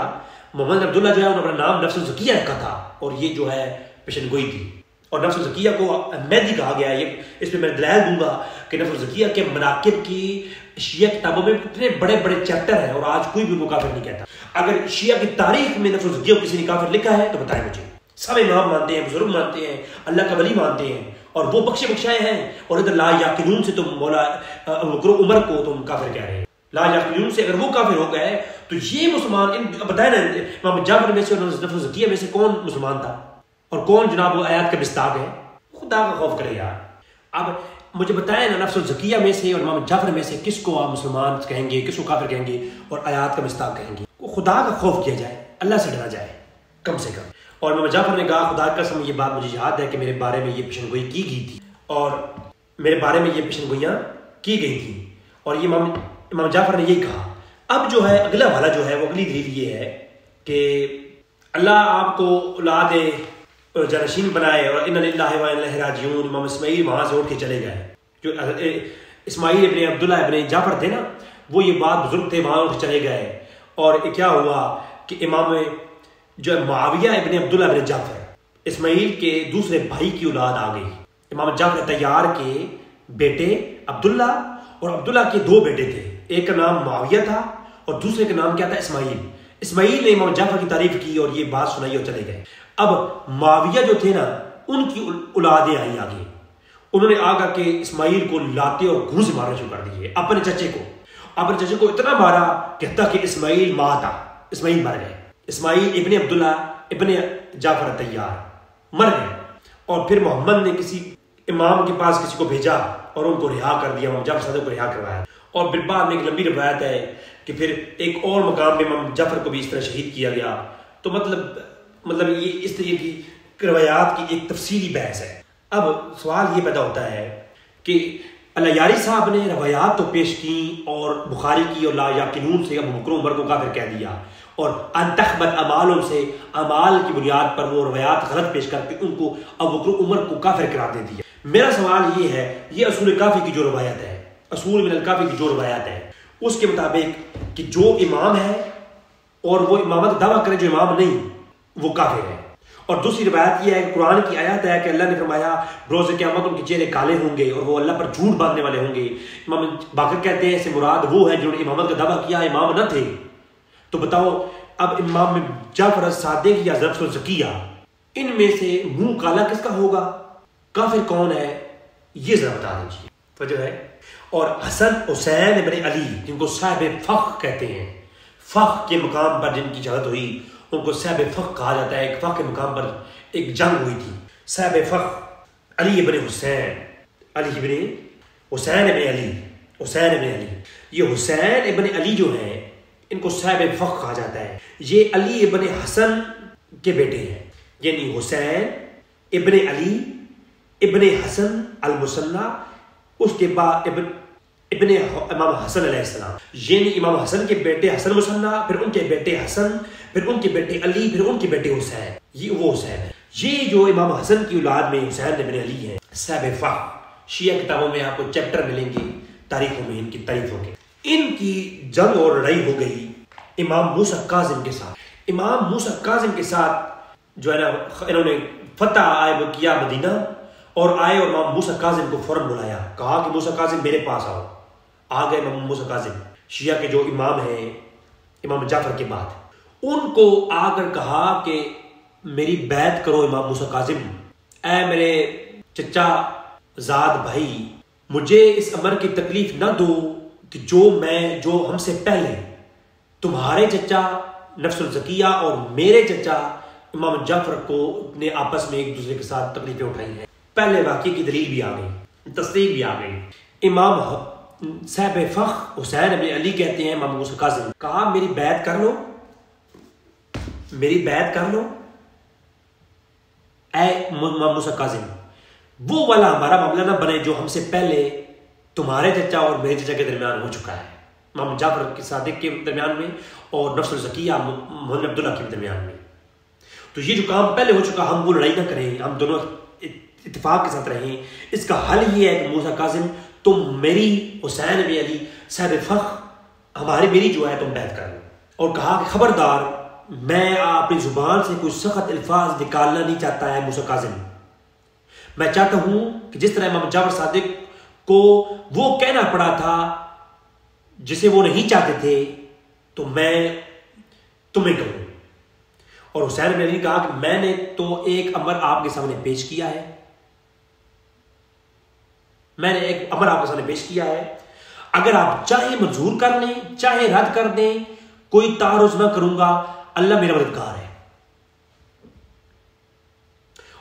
محمد عبداللہ جو ہے انہوں نے اپنا نام نفس الزکیہ رکھا تھا اور یہ جو ہے پیشن گوئی تھی. اور نفس الزکیہ کو مہدی کہا گیا ہے. اس پہ میں دلائل دوں گا کہ نفس الزکیہ کے مناقب کی شیعہ کتابوں میں اتنے بڑے بڑے چیپٹر ہیں اور آج کوئی بھی ان کو کافر نہیں کہتا. اگر شیعہ کی تاریخ میں نفس الزکیہ کو کسی نے کافر لکھا ہے تو بتائیں مجھے. سب امام مانتے ہیں، بزرگ مانتے ہیں، اللہ کا ولی مانتے ہیں اور وہ بخشے بخشائے ہیں. اور ادھر لا یعقلون سے تم مولا ابو بکر عمر کو تم کافر کہہ رہے ہیں. لا یعقلون سے اگر وہ کافر ہو گئے تو یہ مسلمان بتائیں نا امام جعفر میں سے اور نفس الزکیہ میں سے کون مسلمان تھا اور کون جناب وہ آیات کا مصداق ہے؟ خدا کا خوف کرے یار. اب مجھے بتائیں نا نفس الزکیہ میں سے اور امام جعفر میں سے کس کو آپ مسلمان کہیں گے، کس کو کافر کہیں گے اور آیات کا مصداق کہیں گے؟ خدا کا خوف کیا جائے، اللہ سے ڈرا جائے کم سے کم. اور امام جعفر نے کہا خدا کی قسم یہ بات مجھے یاد ہے کہ میرے بارے میں یہ پیشن گوئی کی گئی تھی اور میرے بارے میں یہ پیشن گوئیاں کی گئی تھیں. اور یہ امام جعفر نے یہی کہا. اب جو ہے اگلا والا جو ہے وہ اگلی دلیل یہ ہے کہ اللہ آپ کو اولاد جانشین بنائے اور ان للہ و انا الیہ راجعون. امام اسماعیل وہاں سے اٹھ کے چلے گئے. جو اسماعیل ابن عبداللہ ابن جعفر تھے نا وہ یہ بات بزرگ تھے، وہاں اٹھ چلے گئے. اور کیا ہوا کہ امام جو معاویہ ابن عبداللہ ابن جعفر اسماعیل کے دوسرے بھائی کی اولاد آ گئی. امام جعفر طیار کے بیٹے عبداللہ اور عبداللہ کے دو بیٹے تھے، ایک کا نام معاویہ تھا اور دوسرے کا نام کیا تھا؟ اسماعیل. اسماعیل نے امام جعفر کی تعریف کی اور یہ بات سنائی اور چلے گئے. اب معاویہ جو تھے نا ان کی اولادیں آئی آگے، انہوں نے آگا کہ اسماعیل کو لاتے اور گھوڑ سے مارنا شروع کر دیے، اپنے چچے کو اتنا مارا کہ حتیٰ کہ اسماعیل ماتا، اسماعیل مر گئے، اسماعیل ابن عبداللہ ابن جعفر طیار مر گئے، اور پھر محمد نے کسی امام کے پاس کسی کو بھیجا اور ان کو رہا کر دیا، امام جعفر صادق کو رہا کروایا، اور پھر بعد میں ایک لمبی روایت ہے کہ پھر ایک اور مقام میں امام جعفر کو بھی اس طرح شہید کیا گیا۔ تو مطلب یہ اس طرح کی روایات کی ایک تفصیلی بحث ہے۔ اب سوال یہ پیدا ہوتا ہے کہ الیاری صاحب نے روایات تو پیش کی اور بخاری کی اور لا یقینون سے ابو بکر عمر کو کافر کہہ دیا، اور ان تخبت اعمال سے اعمال کی بنیاد پر وہ روایات غلط پیش کر کے ان کو ابو بکر عمر کو کافر قرار دے دیا۔ میرا سوال یہ ہے، یہ اصول کافی کی جو روایت ہے، اصول من الکافی کی جو روایت ہے، اس کے مطابق کہ جو امام ہے اور وہ امامت دعویٰ کرے، جو امام نہیں وہ کافر ہے۔ اور دوسری روایت یہ ہے کہ قرآن کی آیات ہے کہ اللہ نے فرمایا روز قیامت ان کے چہرے کالے ہوں گے اور وہ اللہ پر جھوٹ باندھنے والے ہوں گے۔ امام باقر کہتے ہیں اس سے مراد وہ ہے جنہوں نے امامت کا دعویٰ کیا، امام نہ تھے۔ تو بتاؤ اب امام جعفر صادق یا نفس الزکیہ، ان میں سے منہ کالا کس کا ہوگا، کافر کون ہے، یہ ذرا بتا دیجیے، وجہ ہے۔ اور حسن حسین ابن علی جن کو صاحب فخر کہتے ہیں، فخر کے مقام پر جن کی شہادت ہوئی ان کو صاحب فخر کہا جاتا ہے۔ ایک فخر کے مقام پر ایک جنگ ہوئی تھی، صاحب فخر علی ابن حسین، علی ابن حسین ابن علی، حسین ابن علی، یہ حسین ابن علی جو ہیں ان کو صاحب فخر کہا جاتا ہے۔ یہ علی ابن حسن کے بیٹے ہیں، یعنی حسین ابن علی ابن حسن المثنی، اس کے بعد ابن امام حسن علیہ السلام، یعنی امام حسن کے بیٹے حسن مثنی، پھر ان کے بیٹے حسن، پھر ان کے بیٹے علی، پھر ان کے بیٹے حسین، یہ وہ حسین ہے۔ یہ جو امام حسن کی اولاد میں حسین ابن علی ہیں، صاحب فخر، شیعہ کتابوں میں آپ کو چیپٹر ملیں گے تاریخوں میں ان کی تعریفوں کے۔ ان کی جنگ اور لڑائی ہو گئی امام موسیٰ کاظم کے ساتھ۔ امام موسیٰ کاظم کے ساتھ جو ہے نا انہوں نے فتح کیا مدینہ، اور آئے اور امام موسیٰ کاظم کو فوراً بلایا، کہا کہ موسیٰ کاظم میرے پاس آؤ۔ آ گئے امام موسیٰ کاظم، شیعہ کے جو امام ہیں امام جعفر کے بعد، ان کو آ کر کہا کہ میری بیعت کرو امام موسیٰ کاظم، اے میرے چچا زاد بھائی، مجھے اس امر کی تکلیف نہ دو کہ جو ہم سے پہلے تمہارے چچا نفس الزکیہ اور میرے چچا امام جعفر کو نے آپس میں ایک دوسرے کے ساتھ تکلیفیں اٹھائی ہیں۔ پہلے واقعے کی دلیل بھی آ گئی، تصدیق بھی آ گئی۔ امام صاحب فخر حسین ابن علی کہتے ہیں امام موسیٰ کاظم، کہا میری بیعت کر لو، میری بیعت کر لو اے امام موسیٰ کاظم، وہ والا ہمارا معاملہ نہ بنے جو ہم سے پہلے تمہارے چچا اور میرے چچا کے درمیان ہو چکا ہے، امام جعفر کے صادق کے درمیان میں اور نفس الزکیہ محمد عبداللہ کے درمیان میں۔ تو یہ جو کام پہلے ہو چکا ہم وہ لڑائی نہ کریں، ہم دونوں اتفاق کے ساتھ رہیں۔ اس کا حل یہ ہے کہ موسیٰ کاظم تم میری حسین ابن علی صاحب فخر میری جو ہے تم بیعت کر لو، اور کہا کہ خبردار میں اپنی زبان سے کوئی سخت الفاظ نکالنا نہیں چاہتا ہے موسیٰ کاظم، میں چاہتا ہوں کہ جس طرح امام جعفر صادق کو وہ کہنا پڑا تھا جسے وہ نہیں چاہتے تھے تو میں تمہیں کہوں۔ اور حسین ابن علی نے کہا کہ میں نے تو ایک امر آپ کے سامنے پیش کیا ہے، میں نے ایک امر آپ کے سامنے پیش کیا ہے، اگر آپ چاہے منظور کر لیں چاہے رد کر دیں، کوئی تعارض نہ کروں گا، اللہ میرا مددگار ہے۔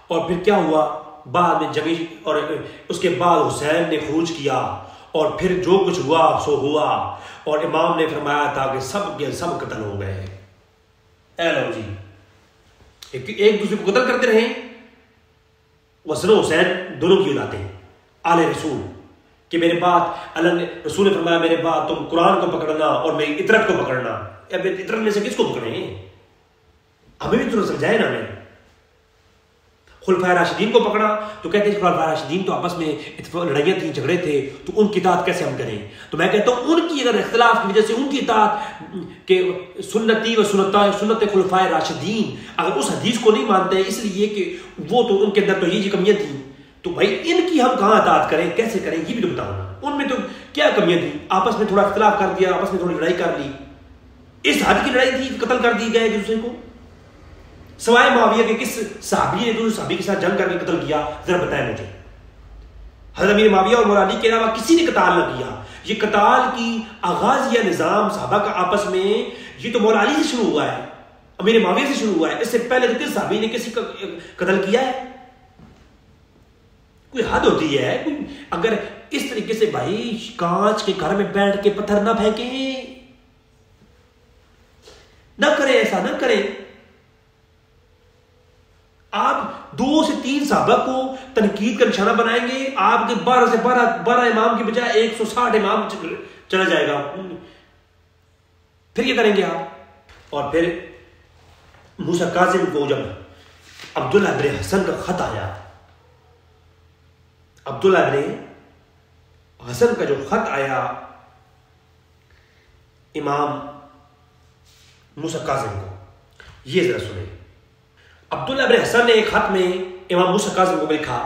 اور پھر کیا ہوا، بعد میں جنگی اور اس کے بعد حسین نے خروج کیا، اور پھر جو کچھ ہوا سو ہوا، اور امام نے فرمایا تھا کہ سب کے سب قتل ہو گئے۔ اے لو جی، ایک دوسرے کو قتل کرتے رہے، حسن و حسین دونوں کی اولادیں آل رسول کہ میرے بعد اللہ نے رسول نے فرمایا میرے بعد تم قرآن کو پکڑنا اور میری اطرت کو پکڑنا۔ اب اطرت میں سے کس کو پکڑیں، ہمیں بھی تو سمجھائے نا۔ میں خلفائے راشدین کو پکڑا تو کہتے ہیں خلفائے راشدین تو آپس میں لڑائیاں تھیں، جھگڑے تھے، تو ان کی اطاعت کیسے ہم کریں؟ تو میں کہتا ہوں ان کی اگر اختلاف کی وجہ سے ان کی اطاعت کہ سنتی و سنت خلفائے راشدین، اگر اس حدیث کو نہیں مانتے اس لیے کہ وہ تو ان کے اندر تو یہ کمیاں تھیں، تو بھائی ان کی ہم کہاں اطاعت کریں، کیسے کریں، یہ بھی تو بتاؤں۔ ان میں تو کیا کمیاں تھیں، آپس میں تھوڑا اختلاف کر دیا، آپس میں تھوڑی لڑائی کر لی، اس حد کی لڑائی تھی، قتل کر دی گئے ایک دوسرے کو۔ سوائے معاویہ کے کس صحابی نے دوسرے صحابی کے ساتھ جنگ کر کے قتل کیا؟ ذرا بتائیں مجھے. حضرت امیر معاویہ اور مولا علی کے علاوہ کسی نے قتال نہ کیا. یہ قتال کی آغازیہ نظام صحابہ کا آپس میں یہ تو مولا علی سے شروع ہوا ہے, امیر معاویہ سے شروع ہوا ہے. اس سے پہلے تو کس صحابی نے کسی کا قتل کیا ہے؟ کوئی حد ہوتی ہے. کوئی اگر اس طریقے سے بھائی کانچ کے گھر میں بیٹھ کے پتھر نہ پھینکیں, نہ کریں, ایسا نہ کریں. آپ 2 سے 3 صحابہ کو تنقید کا نشانہ بنائیں گے, آپ کے 12 سے 12 امام کی بجائے 160 امام چلا جائے گا. پھر کیا کریں گے آپ؟ اور پھر موسیٰ کاظم کو جب عبداللہ ابن حسن کا خط آیا, عبداللہ ابن حسن کا جو خط آیا امام موسیٰ کاظم کو, یہ ذرا سنیں. عبداللہ ابن حسن نے ایک خط میں امام موسیٰ کاظم کو لکھا,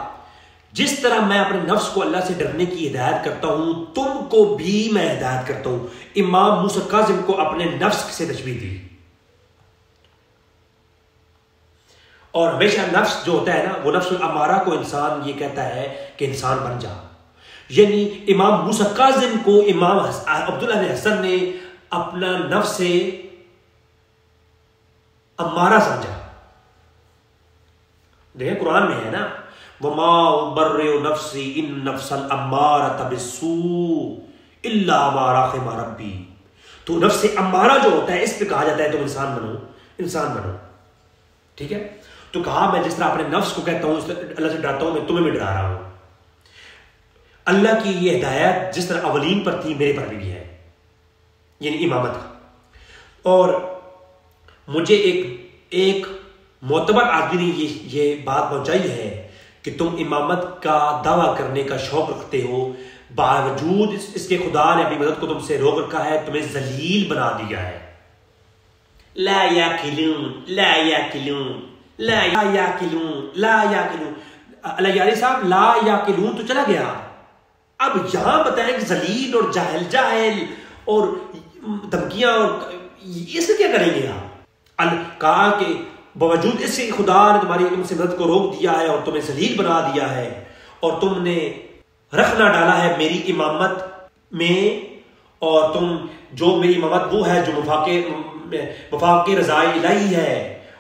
جس طرح میں اپنے نفس کو اللہ سے ڈرنے کی ہدایت کرتا ہوں تم کو بھی میں ہدایت کرتا ہوں. امام موسیٰ کاظم کو اپنے نفس سے تشبیہ دی. اور ہمیشہ نفس جو ہوتا ہے نا, وہ نفس الامارہ کو انسان یہ کہتا ہے کہ انسان بن جا. یعنی امام موسیٰ کاظم کو امام عبداللہ بن حسن نے اپنا نفس سے امارہ سمجھا. دیکھیں قرآن میں ہے نا, وَمَا أُبَرِّئُ نَفْسِي إِنَّ نَفْسَ الْأَمَّارَةَ بِالسُّوءِ إِلَّا مَا رَحِمَ رَبِّي. تو نفس امارہ جو ہوتا ہے اس پہ کہا جاتا ہے تم انسان بنو, انسان بنو. ٹھیک ہے, تو کہا میں جس طرح اپنے نفس کو کہتا ہوں اللہ سے ڈراتا ہوں, میں تمہیں بھی ڈرا رہا ہوں. اللہ کی یہ ہدایت جس طرح اولین پر تھی میرے پر بھی ہے, یعنی امامت کا. اور مجھے ایک معتبر آدمی نے یہ بات پہنچائی ہے کہ تم امامت کا دعویٰ کرنے کا شوق رکھتے ہو, باوجود اس کے خدا نے اپنی مدد کو تم سے روک رکھا ہے, تمہیں ذلیل بنا دیا ہے. لا یاکلون لا یاکلون لا یاکلون لا یاکلون. اللہ یاری صاحب لا یاکلون تو چلا گیا, اب یہاں بتائیں کہ ذلیل اور جاہل اور دھمکیاں, اور اس سے کیا کریں گے آپ؟ کہا کہ باوجود اس سے خدا نے تمہاری علم سے مدد کو روک دیا ہے اور تمہیں ذلیل بنا دیا ہے, اور تم نے رخ نہ ڈالا ہے میری امامت میں, اور تم جو میری امامت وہ ہے جو وفاق رضائے الہی ہے,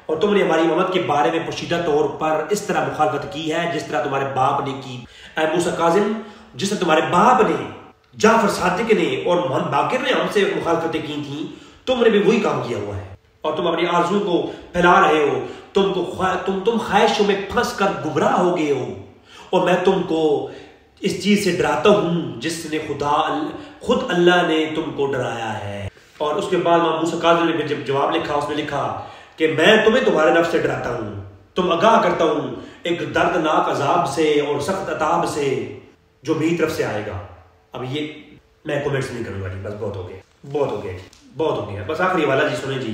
اور تم نے ہماری امامت کے بارے میں پوشیدہ طور پر اس طرح مخالفت کی ہے جس طرح تمہارے باپ نے کی. اے موسیٰ کاظم, جس طرح تمہارے باپ نے, جعفر صادق نے اور محمد باقر نے ہم سے مخالفتیں کی تھیں, تم نے بھی وہی کام کیا ہوا ہے, اور تم اپنی آرزو کو پھیلا رہے ہو. تم خواہشوں میں پھنس کر گمراہ ہو گئے ہو, اور میں تم کو اس چیز سے ڈراتا ہوں جس نے خود اللہ نے تم کو ڈرایا ہے. اور اس کے بعد موسیٰ کاظم نے جب جواب لکھا, اس نے لکھا کہ میں تمہیں تمہارے نفس سے ڈراتا ہوں, تم آگاہ کرتا ہوں ایک دردناک عذاب سے اور سخت عذاب سے جو میری طرف سے آئے گا. اب یہ میں کومنٹس نہیں کروں گا جی, بس بہت ہو گیا. بس آخری والا جی سنیں جی,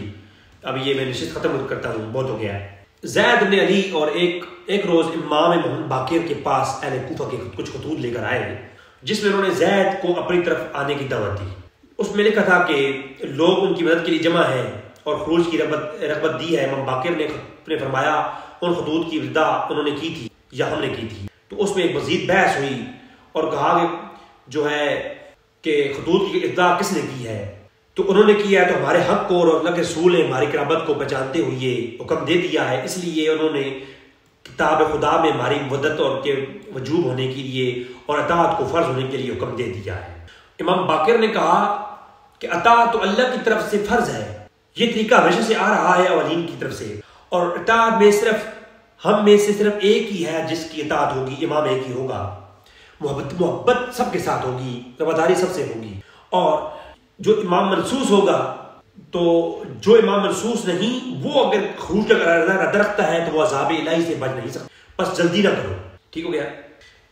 اب یہ میں نشست ختم کرتا ہوں, بہت ہو گیا ہے. زید بن علی اور ایک روز امام محمد باقر کے پاس اہل کوفہ کے کچھ خطوط لے کر آئے, جس میں انہوں نے زید کو اپنی طرف آنے کی دعوت دی. اس میں لکھا تھا کہ لوگ ان کی مدد کے لیے جمع ہیں اور خروج کی رغبت دی ہے. امام باقر نے فرمایا ان خطوط کی ابتدا انہوں نے کی تھی یا ہم نے کی تھی. تو اس میں ایک مزید بحث ہوئی اور کہا کہ جو ہے کہ خطوط کی ابتدا کس نے کی ہے, تو انہوں نے کیا ہے تو ہمارے حق کو اور اللہ کے رسول نے ہماری قرابت کو پہچانتے ہوئے حکم دے دیا ہے, اس لیے انہوں نے کتاب خدا میں ہماری مدد اور کے وجوب ہونے کے لیے اور اطاعت کو فرض ہونے کے لیے حکم دے دیا ہے. امام باقر نے کہا کہ اطاعت تو اللہ کی طرف سے فرض ہے, یہ طریقہ ہمیشہ سے آ رہا ہے اولین کی طرف سے, اور اطاعت میں صرف ہم میں سے صرف ایک ہی ہے جس کی اطاعت ہوگی, امام ایک ہی ہوگا. محبت سب کے ساتھ ہوگی, رواداری سب سے ہوگی, اور جو امام منصوص ہوگا تو جو امام منصوص نہیں وہ اگر خروج کا ارادہ رکھتا ہے تو وہ عذاب الہی سے بچ نہیں سکتا. بس جلدی نہ کرو, ٹھیک ہو گیا.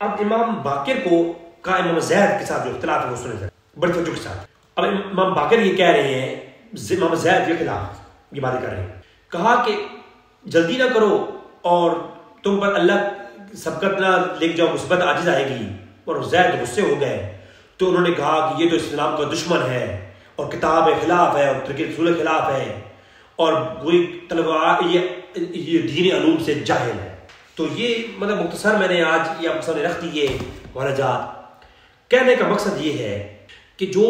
اب امام باقر کو کا امام زید کے ساتھ جو اختلاف ہے وہ سنیں بڑی توجہ کے ساتھ. اب امام باقر یہ کہہ رہے ہیں, امام زید کے خلاف یہ باتیں کر رہے ہیں. کہا کہ جلدی نہ کرو اور تم پر اللہ سبقت نہ لے جاؤ, مثبت عاجز آئے گی. اور زید غصے ہو گئے تو انہوں نے کہا کہ یہ تو اسلام کا دشمن ہے اور کتاب خلاف ہے اور طریقے رسول خلاف ہے, اور وہی تلوار یہ یہ دین علوم سے جاہل ہے. تو یہ مطلب مختصر میں نے آج یہ آپ سامنے رکھ دیے مولانا جات. کہنے کا مقصد یہ ہے کہ جو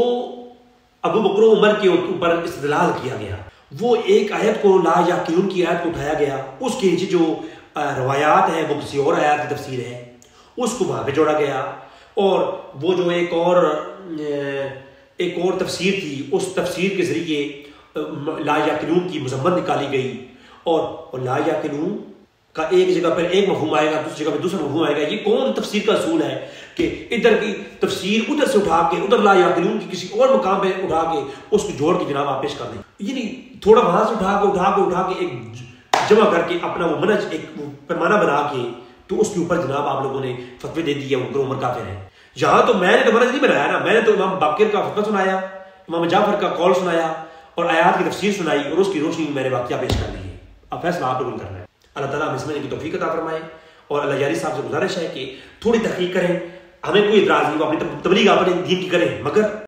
ابو بکر و عمر کے اوپر استدلال کیا گیا وہ ایک آیت کو لا یعقلون کی آیت کو اٹھایا گیا, اس کے نیچے جو روایات ہیں وہ کسی اور آیات کی تفسیر ہے اس کو وہاں پہ جوڑا گیا, اور وہ جو ایک اور تفسیر تھی اس تفسیر کے ذریعے لا یعقلون کی مذمت نکالی گئی, اور لا یعقلون کا ایک جگہ پر ایک مفہوم آئے گا, دوسری جگہ پر دوسرا مفہوم آئے گا. یہ کون تفسیر کا اصول ہے کہ ادھر کی تفسیر ادھر سے اٹھا کے ادھر لا یعقلون کی کسی اور مقام پہ اٹھا کے اس کو جوڑ کے جناب آپ پیش کر دیں, یعنی تھوڑا وہاں سے اٹھا کے ایک جمع کر کے اپنا وہ منہج ایک پیمانہ بنا کے تو اس کے اوپر جناب آپ لوگوں نے فتوی دے دی ہے ابو بکر عمر کافر ہیں. یہاں تو میں نے تو منہج نہیں بنایا نا, میں نے تو امام باقر کا فتویٰ سنایا, امام جعفر کا قول سنایا اور آیات کی تفسیر سنائی, اور اس کی روشنی میں نے واقعہ پیش کر دی ہے. اب فیصلہ آپ لوگوں نے کرنا ہے. اللہ تعالیٰ ہمیں سمجھنے کی توفیق عطا فرمائے, اور اللہ یاری صاحب سے گزارش ہے کہ تھوڑی تحقیق کریں, ہمیں کوئی اعتراض نہیں, وہ اپنی تبلیغ اپنے دین کی کریں, مگر